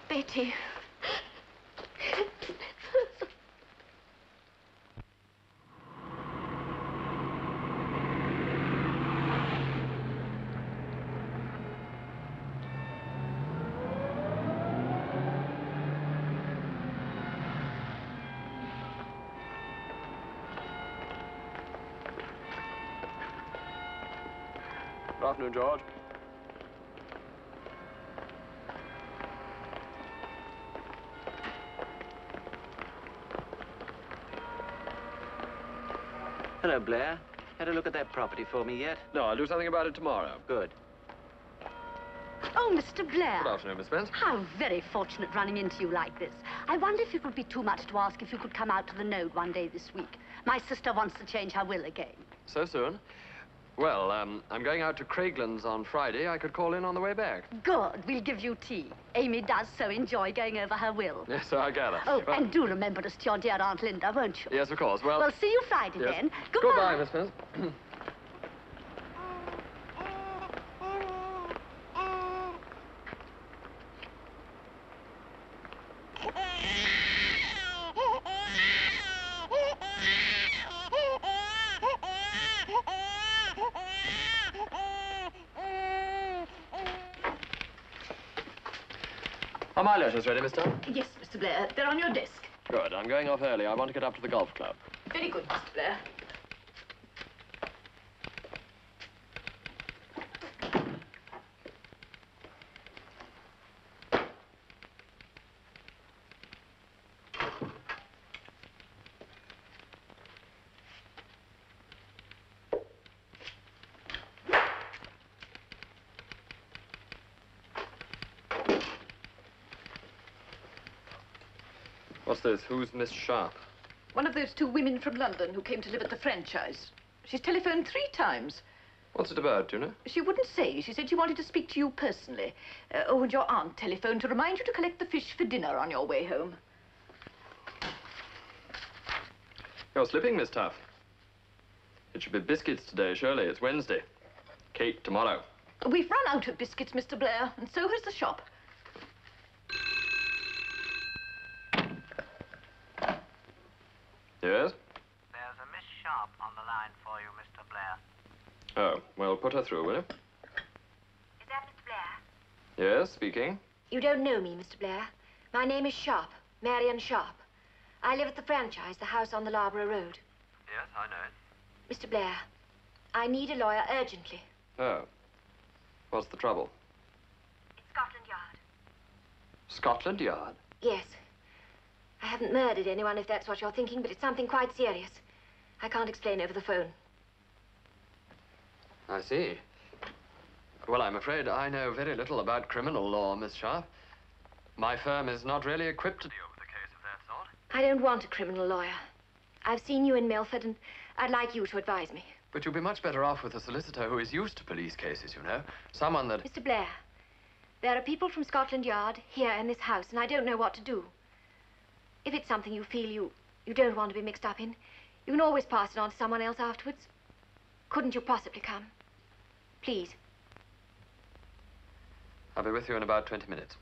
Betty. Good afternoon, George. Hello, Blair. Had a look at that property for me yet? No, I'll do something about it tomorrow. Good. Oh, Mr. Blair. Good afternoon, Miss Spence. How very fortunate running into you like this. I wonder if it would be too much to ask if you could come out to the Node one day this week. My sister wants to change her will again. So soon? Well, I'm going out to Craiglands on Friday. I could call in on the way back. Good. We'll give you tea. Amy does so enjoy going over her will. Yes, so I gather. Oh, Well, and do remember to your dear Aunt Linda, won't you? yes, of course. Well, Well, see you Friday yes. then. Goodbye, Miss Spence. Are my letters ready, Miss Dunn? Yes, Mr. Blair. They're on your desk. Good. I'm going off early. I want to get up to the golf club. Very good, Mr. Blair. What's this? Who's Miss Sharp? One of those two women from London who came to live at the franchise. She's telephoned 3 times. What's it about, do you know? She wouldn't say. She said she wanted to speak to you personally. Oh, and your aunt telephoned to remind you to collect the fish for dinner on your way home. You're slipping, Miss Tuff. It should be biscuits today, surely. It's Wednesday. Cake tomorrow. We've run out of biscuits, Mr. Blair, and so has the shop. Yes? There's a Miss Sharp on the line for you, Mr. Blair. Oh, well, put her through, will you? Is that Mr. Blair? Yes, speaking. You don't know me, Mr. Blair. My name is Sharp, Marion Sharp. I live at the franchise, the house on the Loughborough Road. Yes, I know it. Mr. Blair, I need a lawyer urgently. Oh. What's the trouble? It's Scotland Yard. Scotland Yard? Yes. I haven't murdered anyone, if that's what you're thinking, but it's something quite serious. I can't explain over the phone. I see. Well, I'm afraid I know very little about criminal law, Miss Sharp. My firm is not really equipped to deal with a case of that sort. I don't want a criminal lawyer. I've seen you in Milford, and I'd like you to advise me. But you'll be much better off with a solicitor who is used to police cases, you know. Someone that... Mr. Blair, there are people from Scotland Yard here in this house, and I don't know what to do. If it's something you feel you don't want to be mixed up in, you can always pass it on to someone else afterwards. Couldn't you possibly come? Please. I'll be with you in about 20 minutes.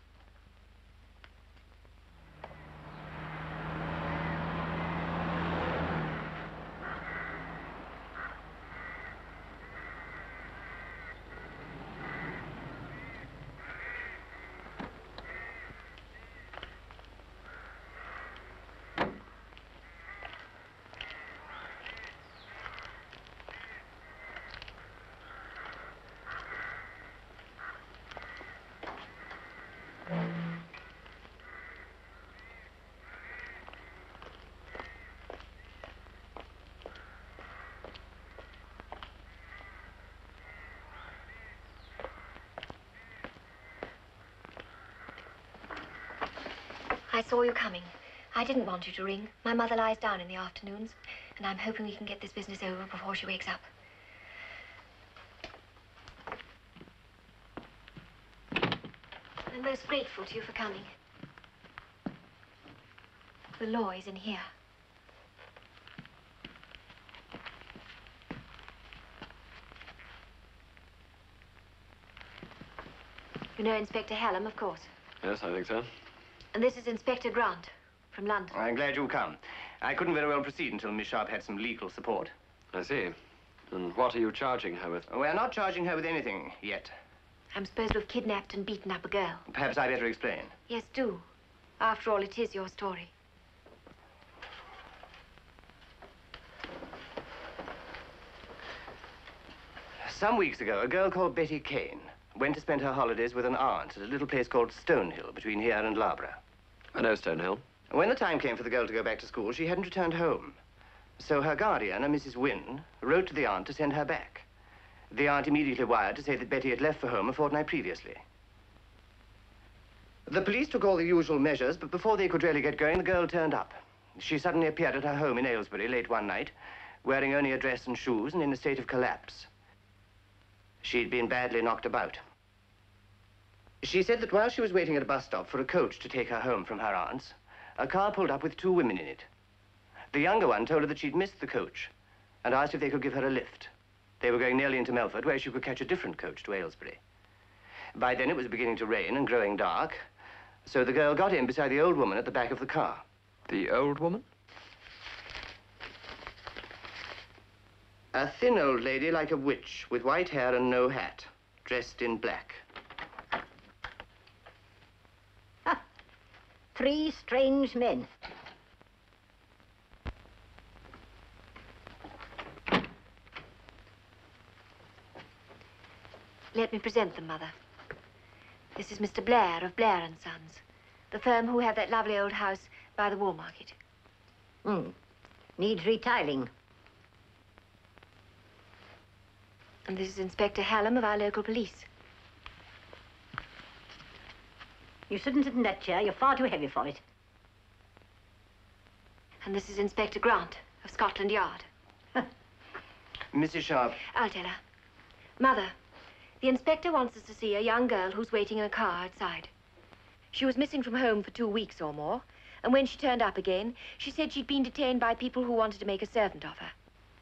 I saw you coming. I didn't want you to ring. My mother lies down in the afternoons, and I'm hoping we can get this business over before she wakes up. I'm most grateful to you for coming. The law is in here. You know Inspector Hallam, of course. Yes, I think so. And this is Inspector Grant from London. I'm glad you come. I couldn't very well proceed until Miss Sharp had some legal support. I see. And what are you charging her with? We're not charging her with anything yet. I'm supposed to have kidnapped and beaten up a girl. Perhaps I better explain. Yes, do. After all, it is your story. Some weeks ago, a girl called Betty Kane went to spend her holidays with an aunt at a little place called Stonehill between here and Loughborough. I know Stonehill. When the time came for the girl to go back to school, she hadn't returned home. So her guardian, a Mrs. Wynne, wrote to the aunt to send her back. The aunt immediately wired to say that Betty had left for home a fortnight previously. The police took all the usual measures, but before they could really get going, the girl turned up. She suddenly appeared at her home in Aylesbury late one night, wearing only a dress and shoes and in a state of collapse. She'd been badly knocked about. She said that while she was waiting at a bus stop for a coach to take her home from her aunt's, a car pulled up with 2 women in it. The younger one told her that she'd missed the coach and asked if they could give her a lift. They were going nearly into Melford, where she could catch a different coach to Aylesbury. By then it was beginning to rain and growing dark, so the girl got in beside the old woman at the back of the car. The old woman? A thin old lady like a witch, with white hair and no hat, dressed in black. 3 strange men. Let me present them, Mother. This is Mr. Blair of Blair & Sons, the firm who have that lovely old house by the Wool Market. Needs retiling. And this is Inspector Hallam of our local police. You shouldn't sit in that chair. You're far too heavy for it. And this is Inspector Grant of Scotland Yard. Mrs. Sharp, I'll tell her. Mother, the inspector wants us to see a young girl who's waiting in a car outside. She was missing from home for 2 weeks or more, and when she turned up again, she said she'd been detained by people who wanted to make a servant of her.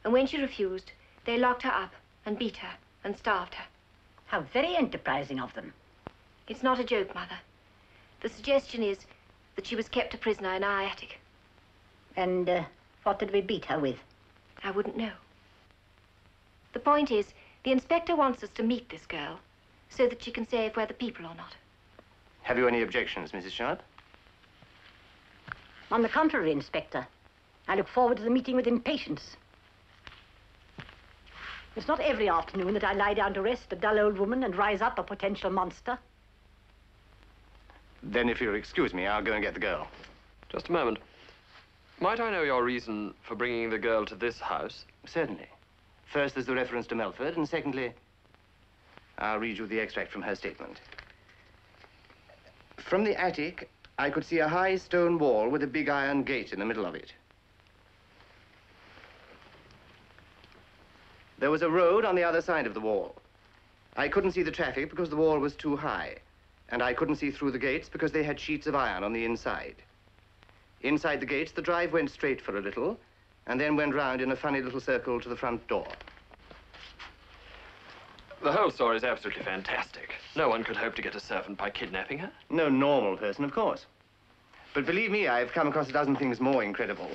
And when she refused, they locked her up and beat her and starved her. How very enterprising of them. It's not a joke, Mother. The suggestion is that she was kept a prisoner in our attic. And what did we beat her with? I wouldn't know. The point is, the inspector wants us to meet this girl so that she can say if we're the people or not. have you any objections, Mrs. Sharp? On the contrary, Inspector, I look forward to the meeting with impatience. It's not every afternoon that I lie down to rest a dull old woman and rise up a potential monster. Then if you'll excuse me, I'll go and get the girl. Just a moment. Might I know your reason for bringing the girl to this house? Certainly. First, there's the reference to Melford, and secondly, I'll read you the extract from her statement. From the attic, I could see a high stone wall with a big iron gate in the middle of it. There was a road on the other side of the wall. I couldn't see the traffic because the wall was too high, and I couldn't see through the gates because they had sheets of iron on the inside. Inside the gates, the drive went straight for a little, and then went round in a funny little circle to the front door. The whole story is absolutely fantastic. No one could hope to get a servant by kidnapping her. No normal person, of course. But believe me, I've come across a dozen things more incredible.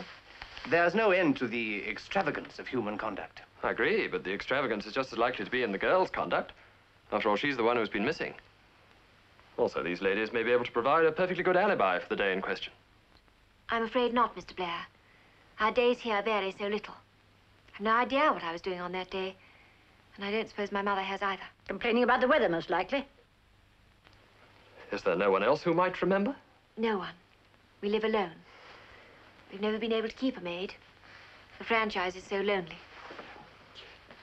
There's no end to the extravagance of human conduct. I agree, but the extravagance is just as likely to be in the girl's conduct. After all, she's the one who's been missing. Also, these ladies may be able to provide a perfectly good alibi for the day in question. I'm afraid not, Mr. Blair. Our days here vary so little. I've no idea what I was doing on that day, and I don't suppose my mother has either. Complaining about the weather, most likely. Is there no one else who might remember? No one. We live alone. We've never been able to keep a maid. The franchise is so lonely.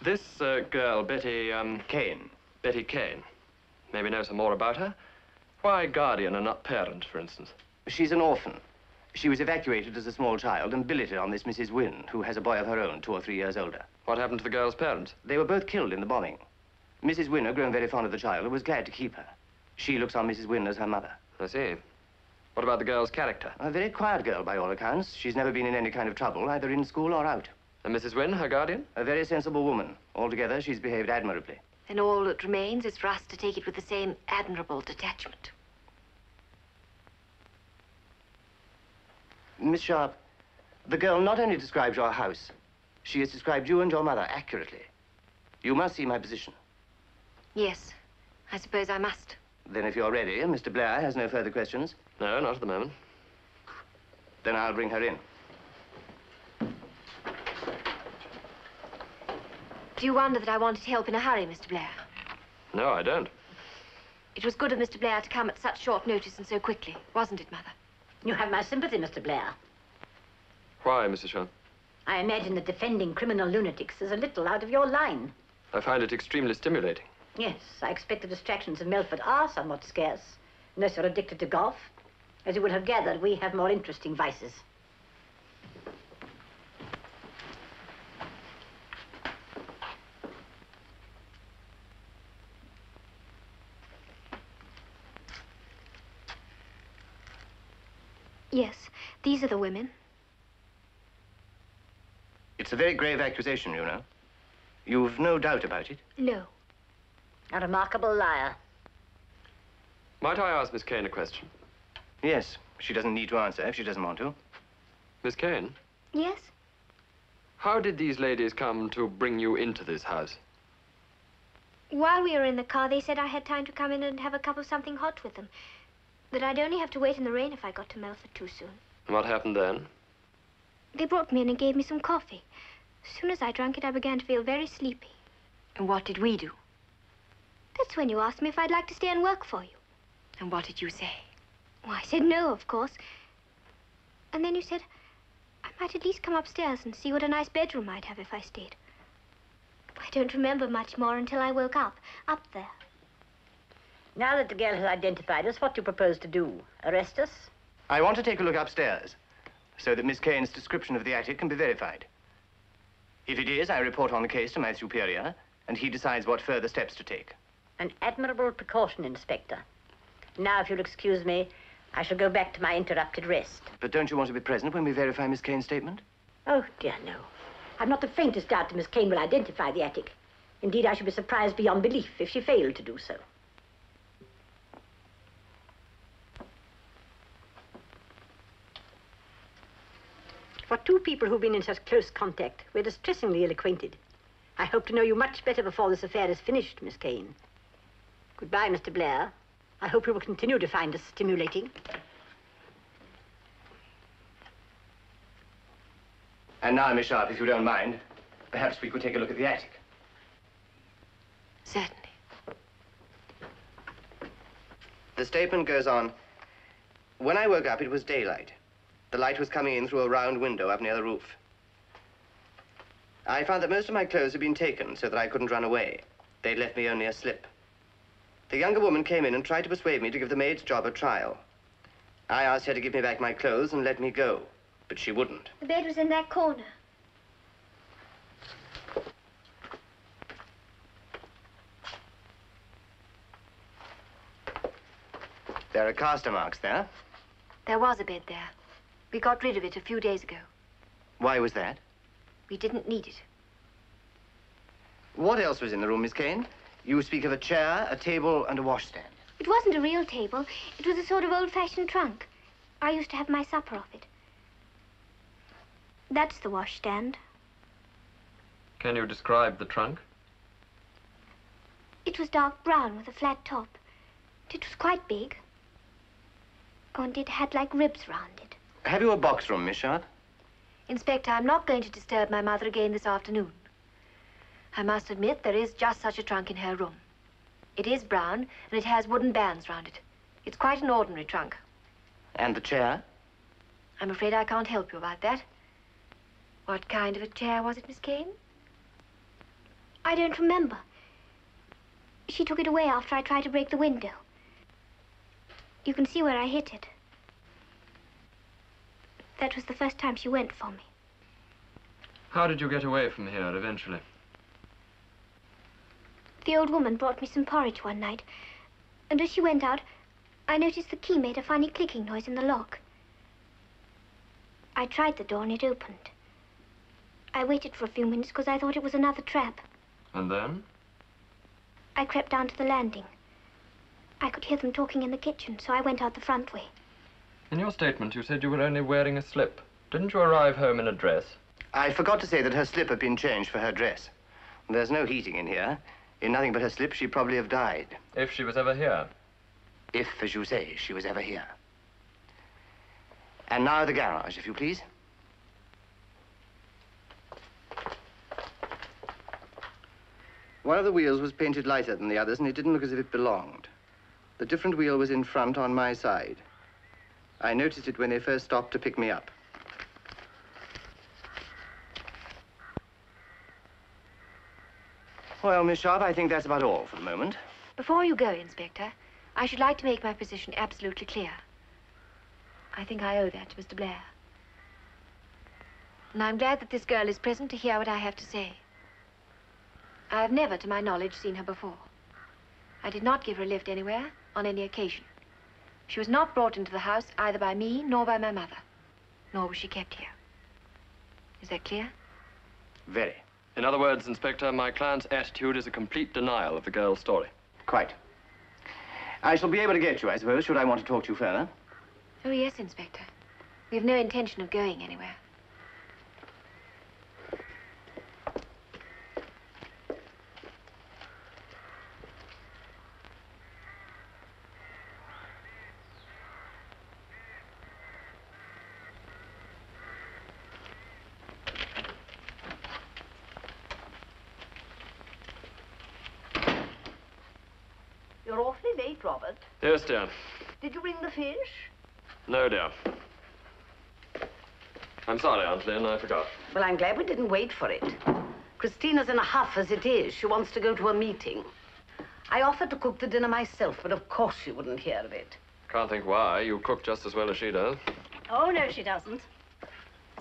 This girl, Betty, Kane. Betty Kane. Maybe know some more about her? Why guardian and not parent, for instance? She's an orphan. She was evacuated as a small child and billeted on this Mrs. Wynne, who has a boy of her own, 2 or 3 years older. What happened to the girl's parents? They were both killed in the bombing. Mrs. Wynne had grown very fond of the child and was glad to keep her. She looks on Mrs. Wynne as her mother. I see. What about the girl's character? A very quiet girl, by all accounts. She's never been in any kind of trouble, either in school or out. And Mrs. Wynne, her guardian? A very sensible woman. Altogether, she's behaved admirably. Then all that remains is for us to take it with the same admirable detachment. Miss Sharp, the girl not only describes your house, she has described you and your mother accurately. You must see my position. Yes, I suppose I must. Then if you're ready, and Mr. Blair has no further questions, No, not at the moment. then I'll bring her in. Do you wonder that I wanted help in a hurry, Mr. Blair? No, I don't. It was good of Mr. Blair to come at such short notice and so quickly, wasn't it, Mother? You have my sympathy, Mr. Blair. Why, Mrs. Sharp? I imagine that defending criminal lunatics is a little out of your line. I find it extremely stimulating. Yes, I expect the distractions of Melford are somewhat scarce, unless you're addicted to golf. As you will have gathered, we have more interesting vices. Yes, these are the women. It's a very grave accusation, you know. You've no doubt about it. No. A remarkable liar. Might I ask Miss Kane a question? Yes, she doesn't need to answer if she doesn't want to. Miss Kane, Yes? how did these ladies come to bring you into this house? While we were in the car, they said I had time to come in and have a cup of something hot with them. That I'd only have to wait in the rain if I got to Melford too soon. And what happened then? They brought me in and gave me some coffee. As soon as I drank it, I began to feel very sleepy. And what did we do? That's when you asked me if I'd like to stay and work for you. And what did you say? Well, I said no, of course. And then you said I might at least come upstairs and see what a nice bedroom I'd have if I stayed. I don't remember much more until I woke up there. Now that the girl has identified us, what do you propose to do? Arrest us? I want to take a look upstairs. so that Miss Kane's description of the attic can be verified. If it is, I report on the case to my superior, and he decides what further steps to take. An admirable precaution, Inspector. Now, if you'll excuse me, I shall go back to my interrupted rest. But don't you want to be present when we verify Miss Kane's statement? Oh, dear, no. I've not the faintest doubt that Miss Kane will identify the attic. Indeed, I should be surprised beyond belief if she failed to do so. For two people who've been in such close contact, we're distressingly ill-acquainted. I hope to know you much better before this affair is finished, Miss Kane. Goodbye, Mr. Blair. I hope you will continue to find us stimulating. And now, Miss Sharp, if you don't mind, perhaps we could take a look at the attic. Certainly. The statement goes on, when I woke up, it was daylight. The light was coming in through a round window up near the roof. I found that most of my clothes had been taken so that I couldn't run away. They'd left me only a slip. The younger woman came in and tried to persuade me to give the maid's job a trial. I asked her to give me back my clothes and let me go, but she wouldn't. The bed was in that corner. There are caster marks there. There was a bed there. We got rid of it a few days ago. Why was that? We didn't need it. What else was in the room, Miss Kane? You speak of a chair, a table, and a washstand. It wasn't a real table. It was a sort of old-fashioned trunk. I used to have my supper off it. That's the washstand. Can you describe the trunk? It was dark brown with a flat top. It was quite big. Oh, and it had like ribs round it. Have you a box room, Miss Sharp? Inspector, I'm not going to disturb my mother again this afternoon. I must admit there is just such a trunk in her room. It is brown, and it has wooden bands round it. It's quite an ordinary trunk. And the chair? I'm afraid I can't help you about that. What kind of a chair was it, Miss Kane? I don't remember. She took it away after I tried to break the window. You can see where I hit it. That was the first time she went for me. How did you get away from here eventually? The old woman brought me some porridge one night, and as she went out, I noticed the key made a funny clicking noise in the lock. I tried the door and it opened. I waited for a few minutes because I thought it was another trap. And then? I crept down to the landing. I could hear them talking in the kitchen, so I went out the front way. In your statement, you said you were only wearing a slip. Didn't you arrive home in a dress? I forgot to say that her slip had been changed for her dress. There's no heating in here. In nothing but her slip, she'd probably have died. If she was ever here. If, as you say, she was ever here. And now the garage, if you please. One of the wheels was painted lighter than the others, and it didn't look as if it belonged. The different wheel was in front on my side. I noticed it when they first stopped to pick me up. Well, Miss Sharp, I think that's about all for the moment. Before you go, Inspector, I should like to make my position absolutely clear. I think I owe that to Mr. Blair. And I'm glad that this girl is present to hear what I have to say. I have never, to my knowledge, seen her before. I did not give her a lift anywhere, on any occasion. She was not brought into the house either by me nor by my mother. Nor was she kept here. Is that clear? Very. In other words, Inspector, my client's attitude is a complete denial of the girl's story. Quite. I shall be able to get you, I suppose, should I want to talk to you further. Oh, yes, Inspector. We have no intention of going anywhere. You're awfully late, Robert. Yes, dear. Did you bring the fish? No, dear. I'm sorry, Aunt Lynn, I forgot. Well, I'm glad we didn't wait for it. Christina's in a huff as it is. She wants to go to a meeting. I offered to cook the dinner myself, but of course she wouldn't hear of it. Can't think why. You cook just as well as she does. Oh, no, she doesn't.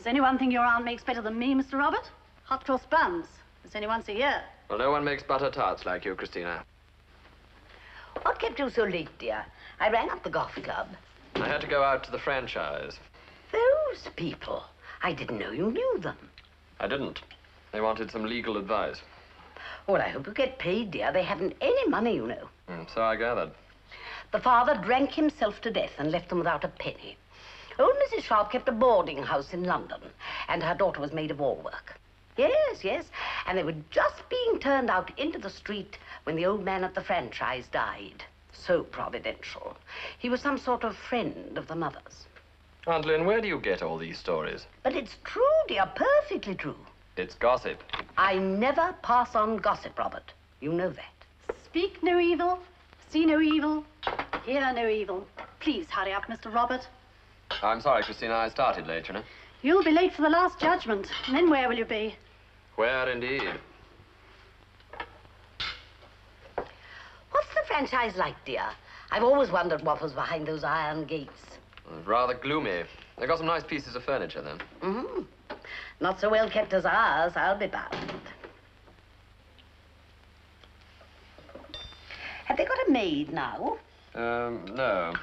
Does anyone think your aunt makes better than me, Mr. Robert? Hot cross buns. Does anyone see here? Well, no one makes butter tarts like you, Christina. What kept you so late, dear? I rang up the golf club. I had to go out to the franchise. Those people. I didn't know you knew them. I didn't. They wanted some legal advice. Well, I hope you get paid, dear. They haven't any money, you know. So I gathered. The father drank himself to death and left them without a penny. Old Mrs. Sharp kept a boarding house in London, and her daughter was maid of all work. Yes, yes, and they were just being turned out into the street when the old man at the franchise died. So providential. He was some sort of friend of the mother's. Aunt Lynn, where do you get all these stories? But it's true, dear, perfectly true. It's gossip. I never pass on gossip, Robert. You know that. Speak no evil, see no evil, hear no evil. Please hurry up, Mr. Robert. I'm sorry, Christina, I started late, you know. You'll be late for the last judgment. And then where will you be? Where indeed? What's the franchise like, dear? I've always wondered what was behind those iron gates. Rather gloomy. They got some nice pieces of furniture, then. Mm-hmm. Not so well kept as ours, I'll be bound. Have they got a maid now? No.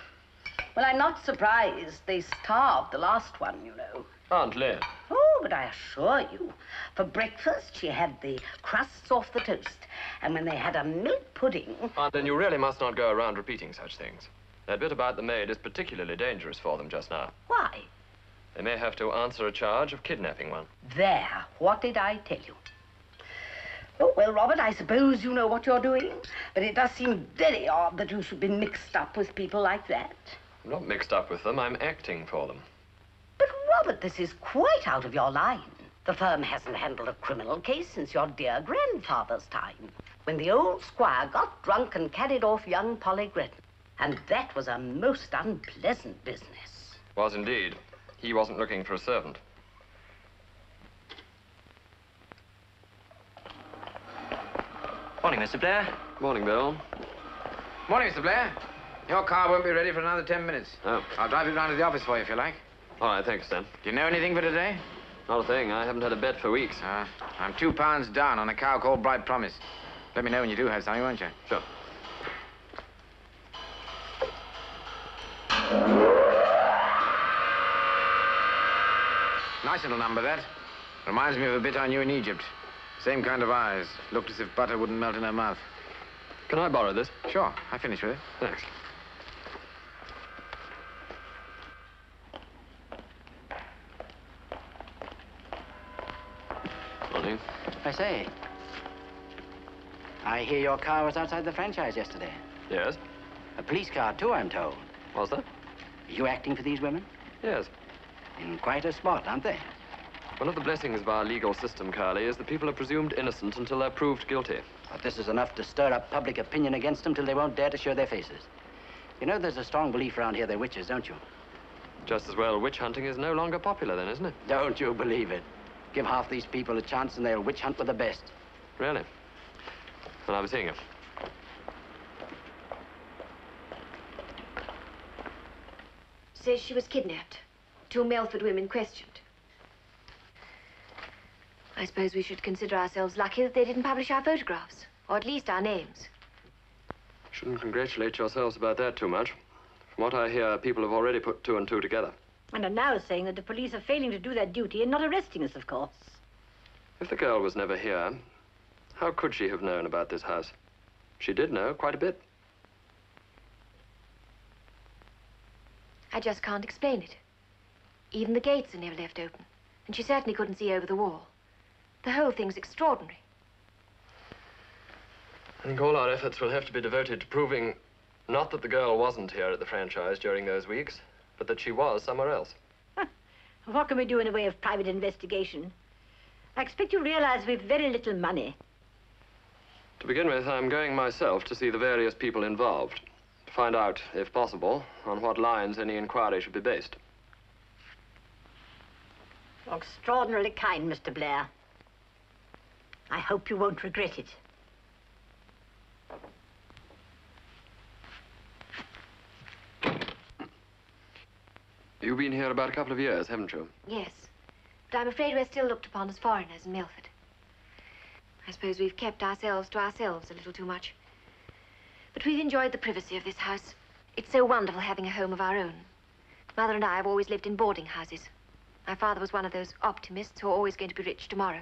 Well, I'm not surprised. They starved the last one, you know. Aunt Lynn. Oh, but I assure you, for breakfast she had the crusts off the toast, and when they had a milk pudding... Aunt Lynn, you really must not go around repeating such things. That bit about the maid is particularly dangerous for them just now. Why? They may have to answer a charge of kidnapping one. There, what did I tell you? Oh, well, Robert, I suppose you know what you're doing, but it does seem very odd that you should be mixed up with people like that. I'm not mixed up with them, I'm acting for them. But, Robert, this is quite out of your line. The firm hasn't handled a criminal case since your dear grandfather's time, when the old squire got drunk and carried off young Polly Gretton. And that was a most unpleasant business. Was indeed. He wasn't looking for a servant. Morning, Mr. Blair. Morning, Bill. Morning, Mr. Blair. Your car won't be ready for another 10 minutes. Oh. I'll drive you round to the office for you if you like. All right, thanks, Stan. Do you know anything for today? Not a thing. I haven't had a bet for weeks. I'm £2 down on a cow called Bright Promise. Let me know when you do have something, won't you? Sure. Nice little number, that. Reminds me of a bit I knew in Egypt. Same kind of eyes. Looked as if butter wouldn't melt in her mouth. Can I borrow this? Sure. I finished with it. Thanks. Morning. I say, I hear your car was outside the franchise yesterday. Yes? A police car, too, I'm told. Was there? You acting for these women? Yes. In quite a spot, aren't they? One of the blessings of our legal system, Carly, is that people are presumed innocent until they're proved guilty. But this is enough to stir up public opinion against them till they won't dare to show their faces. You know, there's a strong belief around here they're witches, don't you? Just as well, witch hunting is no longer popular then, isn't it? Don't you believe it? Give half these people a chance and they'll witch hunt with the best. Really? Well, I'll be seeing you. Says she was kidnapped. 2 Melford women questioned. I suppose we should consider ourselves lucky that they didn't publish our photographs, or at least our names. Shouldn't congratulate yourselves about that too much. From what I hear, people have already put 2 and 2 together. And are now saying that the police are failing to do their duty and not arresting us, of course. If the girl was never here, how could she have known about this house? She did know quite a bit. I just can't explain it. Even the gates are never left open, and she certainly couldn't see over the wall. The whole thing's extraordinary. I think all our efforts will have to be devoted to proving not that the girl wasn't here at the franchise during those weeks, but that she was somewhere else. What can we do in the way of private investigation? I expect you realize we've very little money. To begin with, I'm going myself to see the various people involved, to find out, if possible, on what lines any inquiry should be based. You're extraordinarily kind, Mr. Blair. I hope you won't regret it. You've been here about a couple of years, haven't you? Yes. but I'm afraid we're still looked upon as foreigners in Milford. I suppose we've kept ourselves to ourselves a little too much. But we've enjoyed the privacy of this house. It's so wonderful having a home of our own. Mother and I have always lived in boarding houses. My father was one of those optimists who are always going to be rich tomorrow.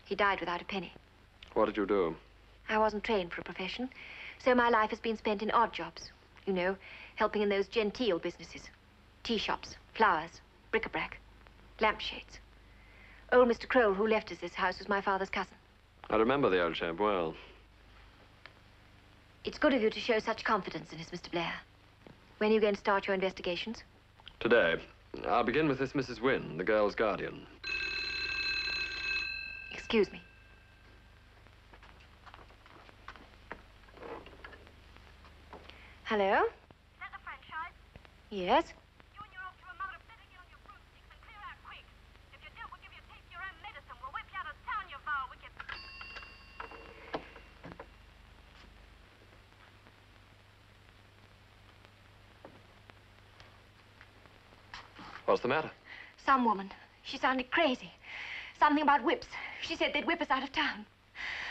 He died without a penny. What did you do? I wasn't trained for a profession, so my life has been spent in odd jobs. You know, helping in those genteel businesses. Tea shops, flowers, bric-a-brac, lampshades. Old Mr. Kroll, who left us this house, was my father's cousin. I remember the old chap well. It's good of you to show such confidence in us, Mr. Blair. When are you going to start your investigations? Today. I'll begin with this Mrs. Wynne, the girl's guardian. Excuse me. Hello? Is that the franchise? Yes? You and your old to remote better get on your broomsticks and clear out quick. If you don't, we'll give you a taste of your own medicine. We'll whip you out of town, you vile wicked... What's the matter? Some woman. She sounded crazy. Something about whips. She said they'd whip us out of town.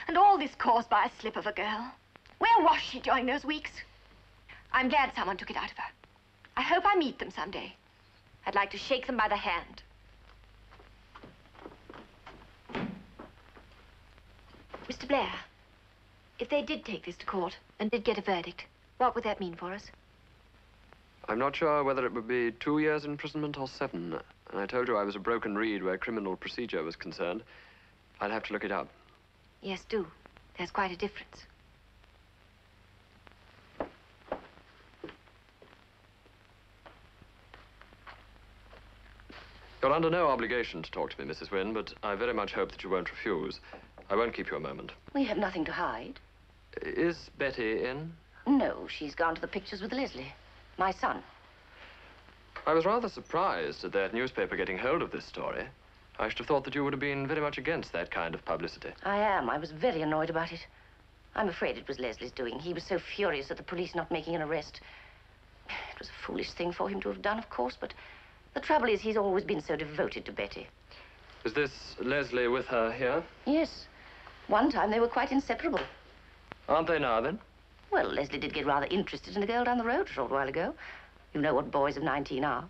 And all this caused by a slip of a girl. Where was she during those weeks? I'm glad someone took it out of her. I hope I meet them someday. I'd like to shake them by the hand. Mr. Blair, if they did take this to court and did get a verdict, what would that mean for us? I'm not sure whether it would be 2 years imprisonment or 7. And I told you I was a broken reed where criminal procedure was concerned. I'd have to look it up. Yes, do. There's quite a difference. You're under no obligation to talk to me, Mrs. Wynne, but I very much hope that you won't refuse. I won't keep you a moment. We have nothing to hide. Is Betty in? No, she's gone to the pictures with Leslie, my son. I was rather surprised at that newspaper getting hold of this story. I should have thought that you would have been very much against that kind of publicity. I am. I was very annoyed about it. I'm afraid it was Leslie's doing. He was so furious at the police not making an arrest. It was a foolish thing for him to have done, of course, but the trouble is he's always been so devoted to Betty. Is this Leslie with her here? Yes. One time they were quite inseparable. Aren't they now, then? Well, Leslie did get rather interested in a girl down the road a short while ago. You know what boys of 19 are.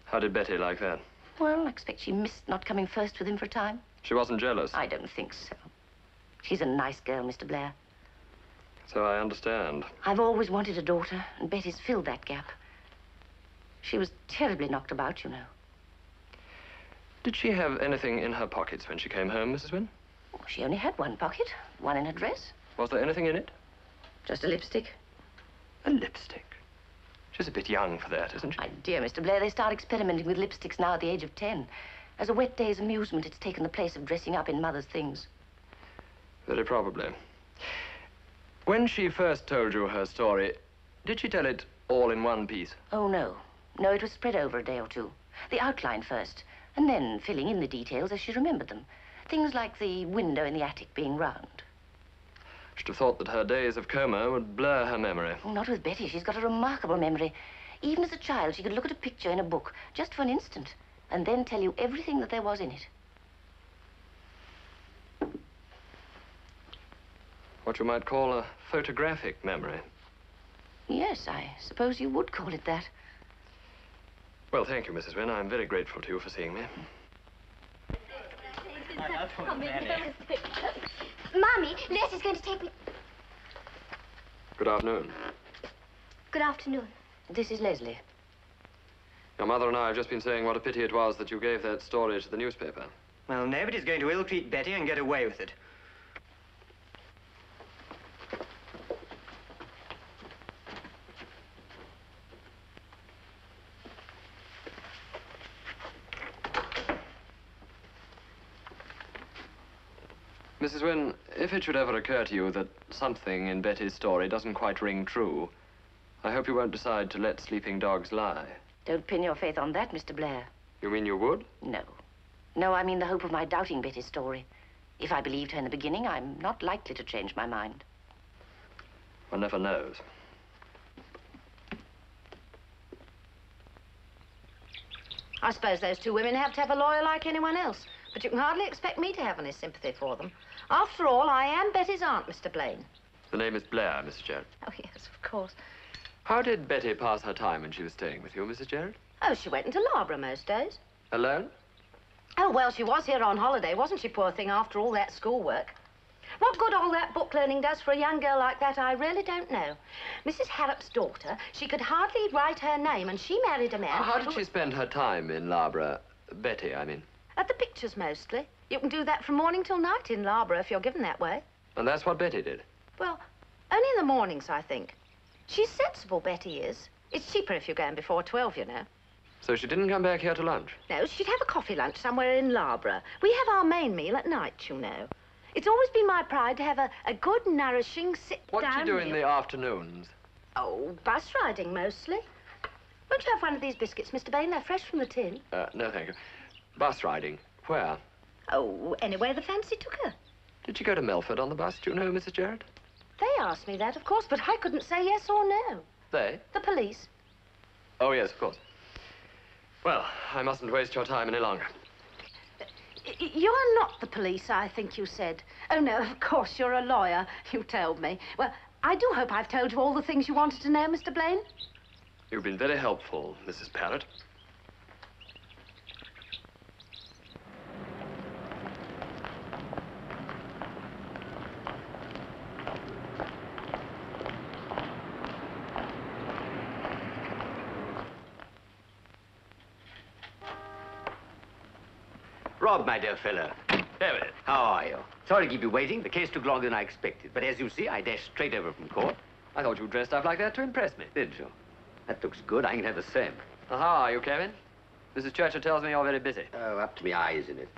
How did Betty like that? Well, I expect she missed not coming first with him for a time. She wasn't jealous? I don't think so. She's a nice girl, Mr. Blair. So I understand. I've always wanted a daughter, and Betty's filled that gap. She was terribly knocked about, you know. Did she have anything in her pockets when she came home, Mrs. Wynne? Well, she only had one pocket, one in her dress. Was there anything in it? Just a lipstick. A lipstick? She's a bit young for that, isn't she? My dear Mr. Blair, they start experimenting with lipsticks now at the age of 10. As a wet day's amusement, it's taken the place of dressing up in mother's things. Very probably. When she first told you her story, did she tell it all in one piece? Oh, no. No, it was spread over a day or two. The outline first, and then filling in the details as she remembered them. Things like the window in the attic being round. Should have thought that her days of coma would blur her memory. Oh, not with Betty. She's got a remarkable memory. Even as a child, she could look at a picture in a book, just for an instant, and then tell you everything that there was in it. What you might call a photographic memory. Yes, I suppose you would call it that. Well, thank you, Mrs. Wynne. I'm very grateful to you for seeing me. Mommy, Leslie's going to take me... Good afternoon. Good afternoon. This is Leslie. Your mother and I have just been saying what a pity it was that you gave that story to the newspaper. Well, nobody's going to ill-treat Betty and get away with it. Mrs. Wynne, if it should ever occur to you that something in Betty's story doesn't quite ring true, I hope you won't decide to let sleeping dogs lie. Don't pin your faith on that, Mr. Blair. You mean you would? No. No, I mean the hope of my doubting Betty's story. If I believed her in the beginning, I'm not likely to change my mind. One never knows. I suppose those two women have to have a lawyer like anyone else, but you can hardly expect me to have any sympathy for them. After all, I am Betty's aunt, Mr. Blaine. The name is Blair, Mrs. Gerald. Oh, yes, of course. How did Betty pass her time when she was staying with you, Mrs. Gerald? Oh, she went into Loughborough most days. Alone? Oh, well, she was here on holiday, wasn't she, poor thing, after all that schoolwork? What good all that book learning does for a young girl like that, I really don't know. Mrs. Harrop's daughter, she could hardly write her name, and she married a man... How did she spend her time in Loughborough? Betty, I mean. At the pictures, mostly. You can do that from morning till night in Loughborough if you're given that way. And that's what Betty did? Well, only in the mornings, I think. She's sensible, Betty is. It's cheaper if you're going before 12, you know. So she didn't come back here to lunch? No, she'd have a coffee lunch somewhere in Loughborough. We have our main meal at night, you know. It's always been my pride to have a good, nourishing, sit-down What do you do in the afternoons? Oh, bus riding, mostly. Won't you have one of these biscuits, Mr. Bain? They're fresh from the tin. No, thank you. Bus riding? Where? Oh, anywhere the fancy took her. Did she go to Melford on the bus, do you know, Mrs. Gerard? They asked me that, of course, but I couldn't say yes or no. They? The police. Oh, yes, of course. Well, I mustn't waste your time any longer. You're not the police, I think you said. Oh, no, of course, you're a lawyer, you told me. Well, I do hope I've told you all the things you wanted to know, Mr. Blaine. You've been very helpful, Mrs. Parrott. Rob, my dear fellow. David. How are you? Sorry to keep you waiting. The case took longer than I expected. But as you see, I dashed straight over from court. I thought you dressed up like that to impress me. Did you? That looks good. I can have the same. Well, how are you, Kevin? Mrs. Churchill tells me you're very busy. Oh, up to my eyes in it.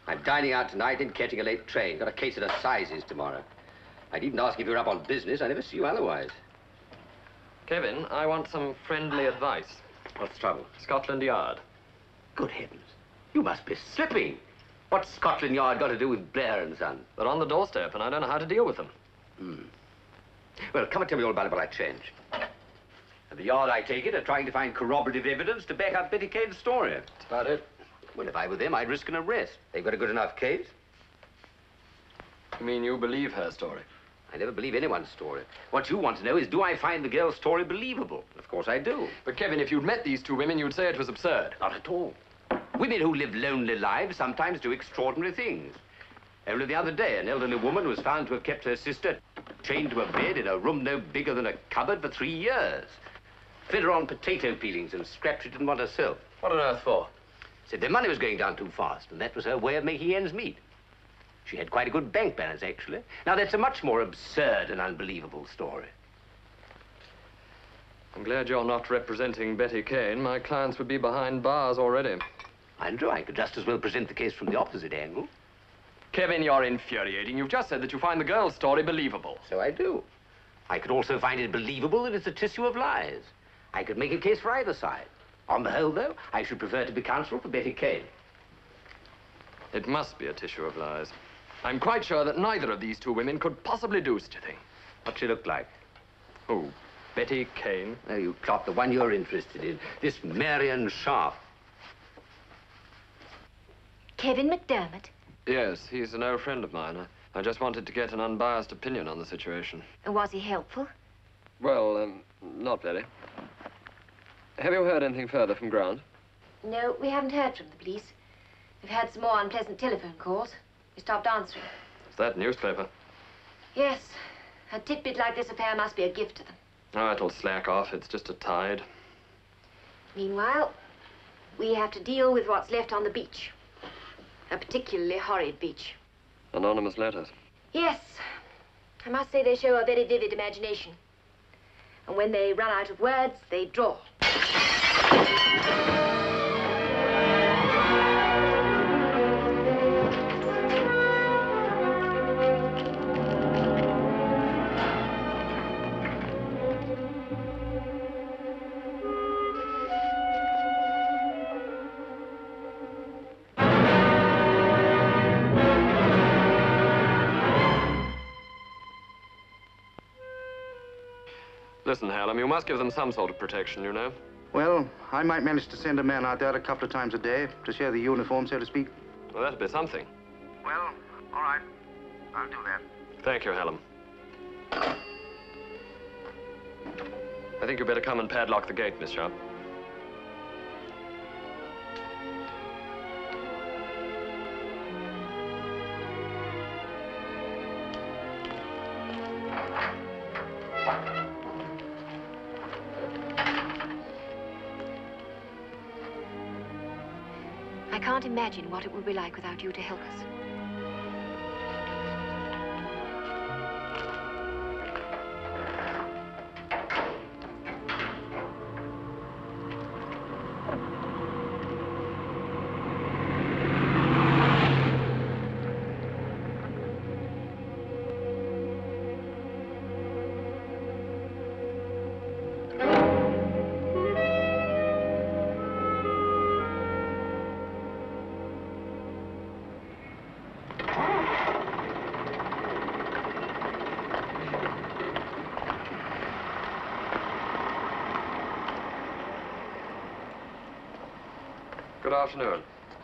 I'm dining out tonight and catching a late train. Got a case of assizes tomorrow. I'd even ask if you're up on business. I never see you otherwise. Kevin, I want some friendly advice. What's the trouble? Scotland Yard. Good heavens. You must be slipping. What's Scotland Yard got to do with Blair and Son? They're on the doorstep, and I don't know how to deal with them. Well, come and tell me all about it while I change. And the Yard, I take it, are trying to find corroborative evidence to back up Betty Kane's story. That's about it. Well, if I were them, I'd risk an arrest. They've got a good enough case. You mean you believe her story? I never believe anyone's story. What you want to know is, do I find the girl's story believable? Of course I do. But, Kevin, if you'd met these two women, you'd say it was absurd. Not at all. Women who live lonely lives sometimes do extraordinary things. Only the other day, an elderly woman was found to have kept her sister chained to a bed in a room no bigger than a cupboard for 3 years. Fed her on potato peelings and scraps she didn't want herself. What on earth for? Said their money was going down too fast, and that was her way of making ends meet. She had quite a good bank balance, actually. Now, that's a much more absurd and unbelievable story. I'm glad you're not representing Betty Kane. My clients would be behind bars already. Andrew, I could just as well present the case from the opposite angle. Kevin, you're infuriating. You've just said that you find the girl's story believable. So I do. I could also find it believable that it's a tissue of lies. I could make a case for either side. On the whole, though, I should prefer to be counsel for Betty Kane. It must be a tissue of lies. I'm quite sure that neither of these two women could possibly do such a thing. What's she look like? Who? Betty Kane? Oh, you caught the one you're interested in. This Marion Sharp. Kevin McDermott. Yes, he's an old friend of mine. I just wanted to get an unbiased opinion on the situation. And was he helpful? Well, not very. Have you heard anything further from Grant? No, we haven't heard from the police. We've had some more unpleasant telephone calls. We stopped answering. Is that newspaper? Yes. A tidbit like this affair must be a gift to them. Oh, it'll slack off. It's just a tide. Meanwhile, we have to deal with what's left on the beach. A particularly horrid beach. Anonymous letters. Yes. I must say they show a very vivid imagination. And when they run out of words, they draw. Listen, Hallam, you must give them some sort of protection, you know. Well, I might manage to send a man out there a couple of times a day to share the uniform, so to speak. Well, that'd be something. Well, all right. I'll do that. Thank you, Hallam. I think you'd better come and padlock the gate, Miss Sharp. I can't imagine what it will be like without you to help us. Good afternoon.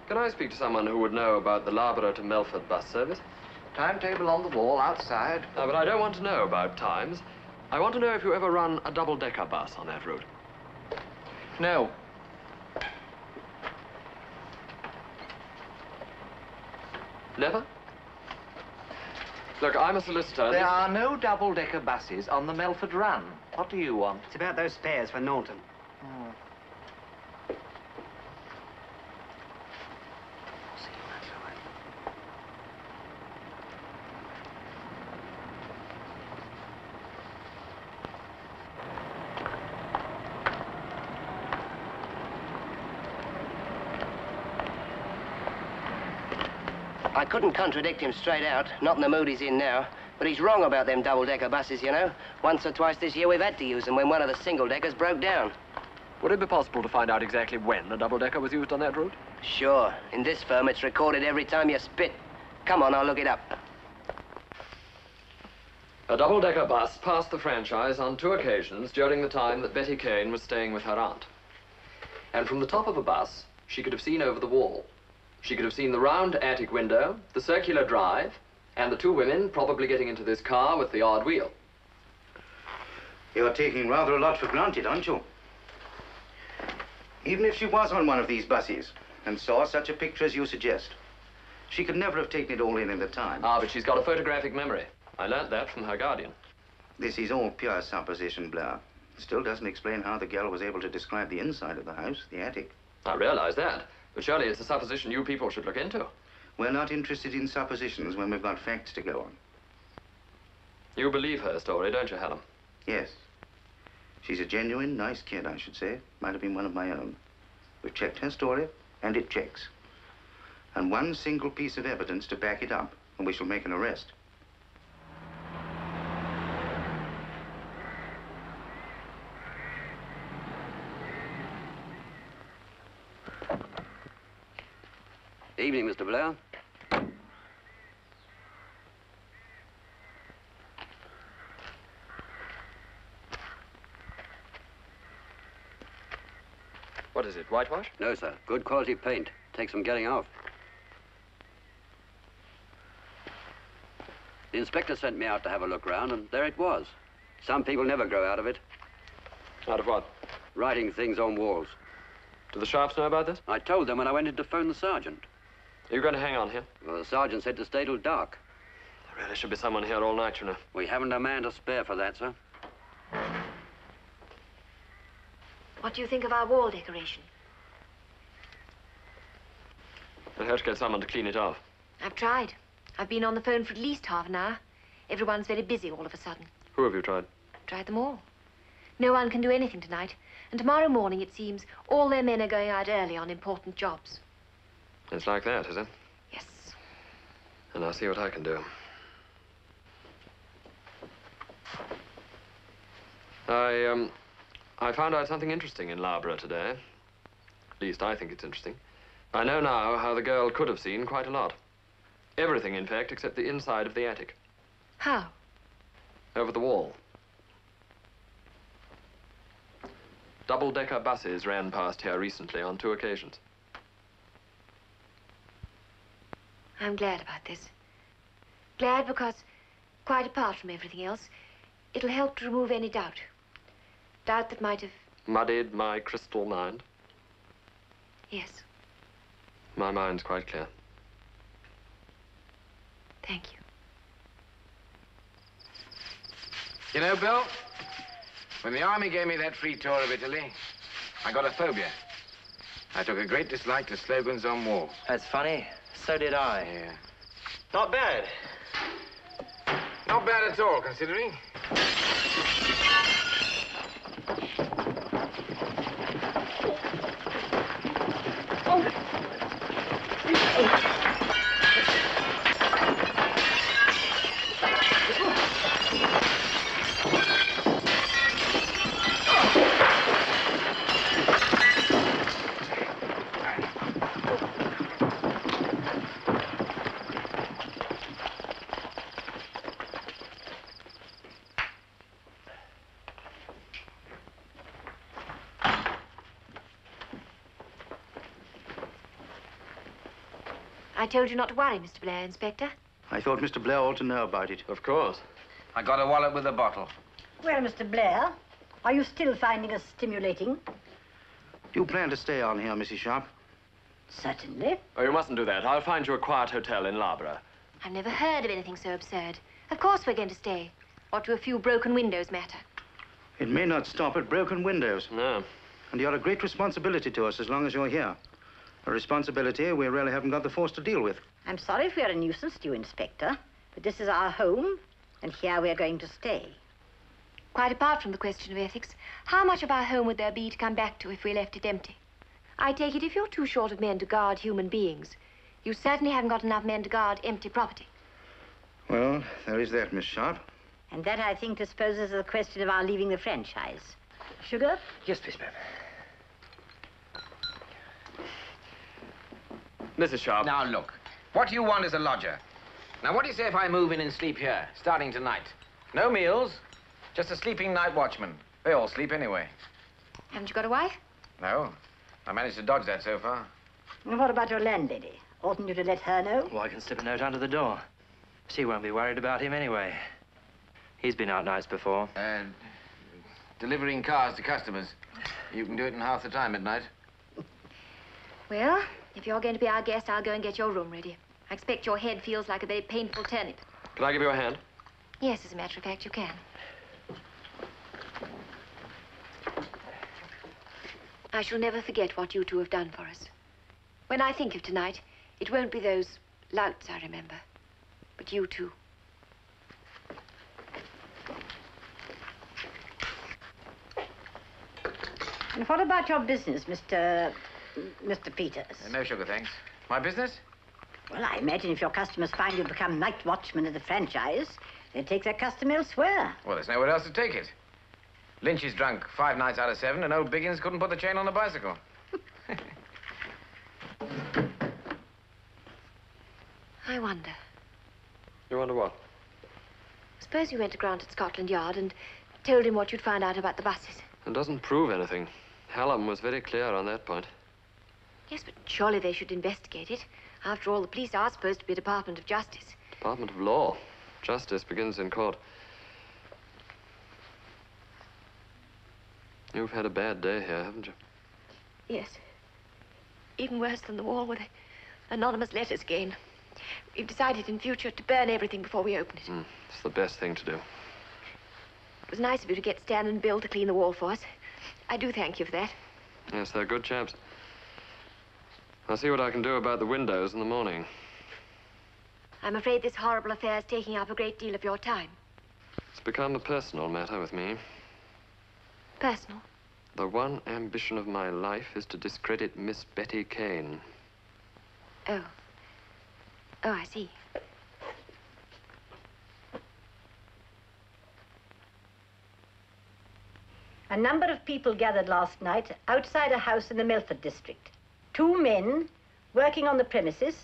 Can I speak to someone who would know about the Loughborough to Melford bus service? Timetable on the wall outside. No, but I don't want to know about times. I want to know if you ever run a double-decker bus on that route. No. Never? Look, I'm a solicitor. There are no double-decker buses on the Melford Run. What do you want? It's about those spares for Norton. Oh. I couldn't contradict him straight out, not in the mood he's in now. But he's wrong about them double-decker buses, you know. Once or twice this year we've had to use them when one of the single-deckers broke down. Would it be possible to find out exactly when a double-decker was used on that route? Sure. In this firm, it's recorded every time you spit. Come on, I'll look it up. A double-decker bus passed the franchise on 2 occasions during the time that Betty Kane was staying with her aunt. And from the top of a bus, she could have seen over the wall. She could have seen the round attic window, the circular drive, and the 2 women probably getting into this car with the odd wheel. You're taking rather a lot for granted, aren't you? Even if she was on one of these buses and saw such a picture as you suggest, she could never have taken it all in the time. Ah, but she's got a photographic memory. I learnt that from her guardian. This is all pure supposition, Blair. Still doesn't explain how the girl was able to describe the inside of the house, the attic. I realize that, but surely it's a supposition you people should look into. We're not interested in suppositions when we've got facts to go on. You believe her story, don't you, Hallam? Yes. She's a genuine, nice kid, I should say. Might have been one of my own. We've checked her story, and it checks. And one single piece of evidence to back it up, and we shall make an arrest. Evening, Mr. Blair. What is it, whitewash? No, sir. Good quality paint. Takes some getting off. The inspector sent me out to have a look round, and there it was. Some people never grow out of it. Out of what? Writing things on walls. Do the Sharps know about this? I told them when I went in to phone the sergeant. Are you going to hang on here? Well, the sergeant said to stay till dark. There really should be someone here all night, you know. We haven't a man to spare for that, sir. What do you think of our wall decoration? We'll have to get someone to clean it off. I've tried. I've been on the phone for at least half an hour. Everyone's very busy all of a sudden. Who have you tried? Tried them all. No one can do anything tonight. And tomorrow morning, it seems, all their men are going out early on important jobs. It's like that, is it? Yes. And I'll see what I can do. I found out something interesting in Loughborough today. At least I think it's interesting. I know now how the girl could have seen quite a lot. Everything, in fact, except the inside of the attic. How? Over the wall. Double-decker buses ran past here recently on 2 occasions. I'm glad about this. Glad because, quite apart from everything else, it'll help to remove any doubt. Doubt that might have... Muddied my crystal mind. Yes, My mind's quite clear. thank you. You know, Bill, when the army gave me that free tour of Italy, I got a phobia. I took a great dislike to slogans on walls. That's funny. So did I. Yeah. Not bad. Not bad at all, considering. I told you not to worry, Mr. Blair, Inspector. I thought Mr. Blair ought to know about it. Of course. I got a wallet with a bottle. Well, Mr. Blair, are you still finding us stimulating? Do you plan to stay on here, Mrs. Sharp? Certainly. Oh, you mustn't do that. I'll find you a quiet hotel in Loughborough. I've never heard of anything so absurd. Of course we're going to stay. What do a few broken windows matter? It may not stop at broken windows. No. And you're a great responsibility to us as long as you're here. A responsibility we really haven't got the force to deal with. I'm sorry if we're a nuisance to you, Inspector, but this is our home, and here we're going to stay. Quite apart from the question of ethics, how much of our home would there be to come back to if we left it empty? I take it if you're too short of men to guard human beings, you certainly haven't got enough men to guard empty property. Well, there is that, Miss Sharp. And that, I think, disposes of the question of our leaving the franchise. Sugar? Yes, please, ma'am. Mrs. Sharp. Now, look. What you want is a lodger. Now, what do you say if I move in and sleep here, starting tonight? No meals, just a sleeping night watchman. They all sleep anyway. Haven't you got a wife? No. I managed to dodge that so far. And what about your landlady? Oughtn't you to let her know? Well, I can slip a note under the door. She won't be worried about him anyway. He's been out nights before. Delivering cars to customers. You can do it in half the time at night. Well, if you're going to be our guest, I'll go and get your room ready. I expect your head feels like a very painful turnip. Can I give you a hand? Yes, as a matter of fact, you can. I shall never forget what you two have done for us. When I think of tonight, it won't be those louts I remember, but you two. And what about your business, Mr. Peters? No sugar, thanks. My business? Well, I imagine if your customers find you become night watchman at the franchise, they'd take their custom elsewhere. Well, there's nowhere else to take it. Lynch is drunk 5 nights out of 7, and old Biggins couldn't put the chain on the bicycle. I wonder. You wonder what? Suppose you went to Grant at Scotland Yard and told him what you'd found out about the buses. It doesn't prove anything. Hallam was very clear on that point. Yes, but surely they should investigate it. After all, the police are supposed to be a Department of Justice. Department of Law. Justice begins in court. You've had a bad day here, haven't you? Yes. Even worse than the wall with the anonymous letters again. We've decided in future to burn everything before we open it. It's the best thing to do. It was nice of you to get Stan and Bill to clean the wall for us. I do thank you for that. Yes, they're good chaps. I'll see what I can do about the windows in the morning. I'm afraid this horrible affair is taking up a great deal of your time. It's become a personal matter with me. Personal? The one ambition of my life is to discredit Miss Betty Kane. Oh. Oh, I see. A number of people gathered last night outside a house in the Melford district. 2 men working on the premises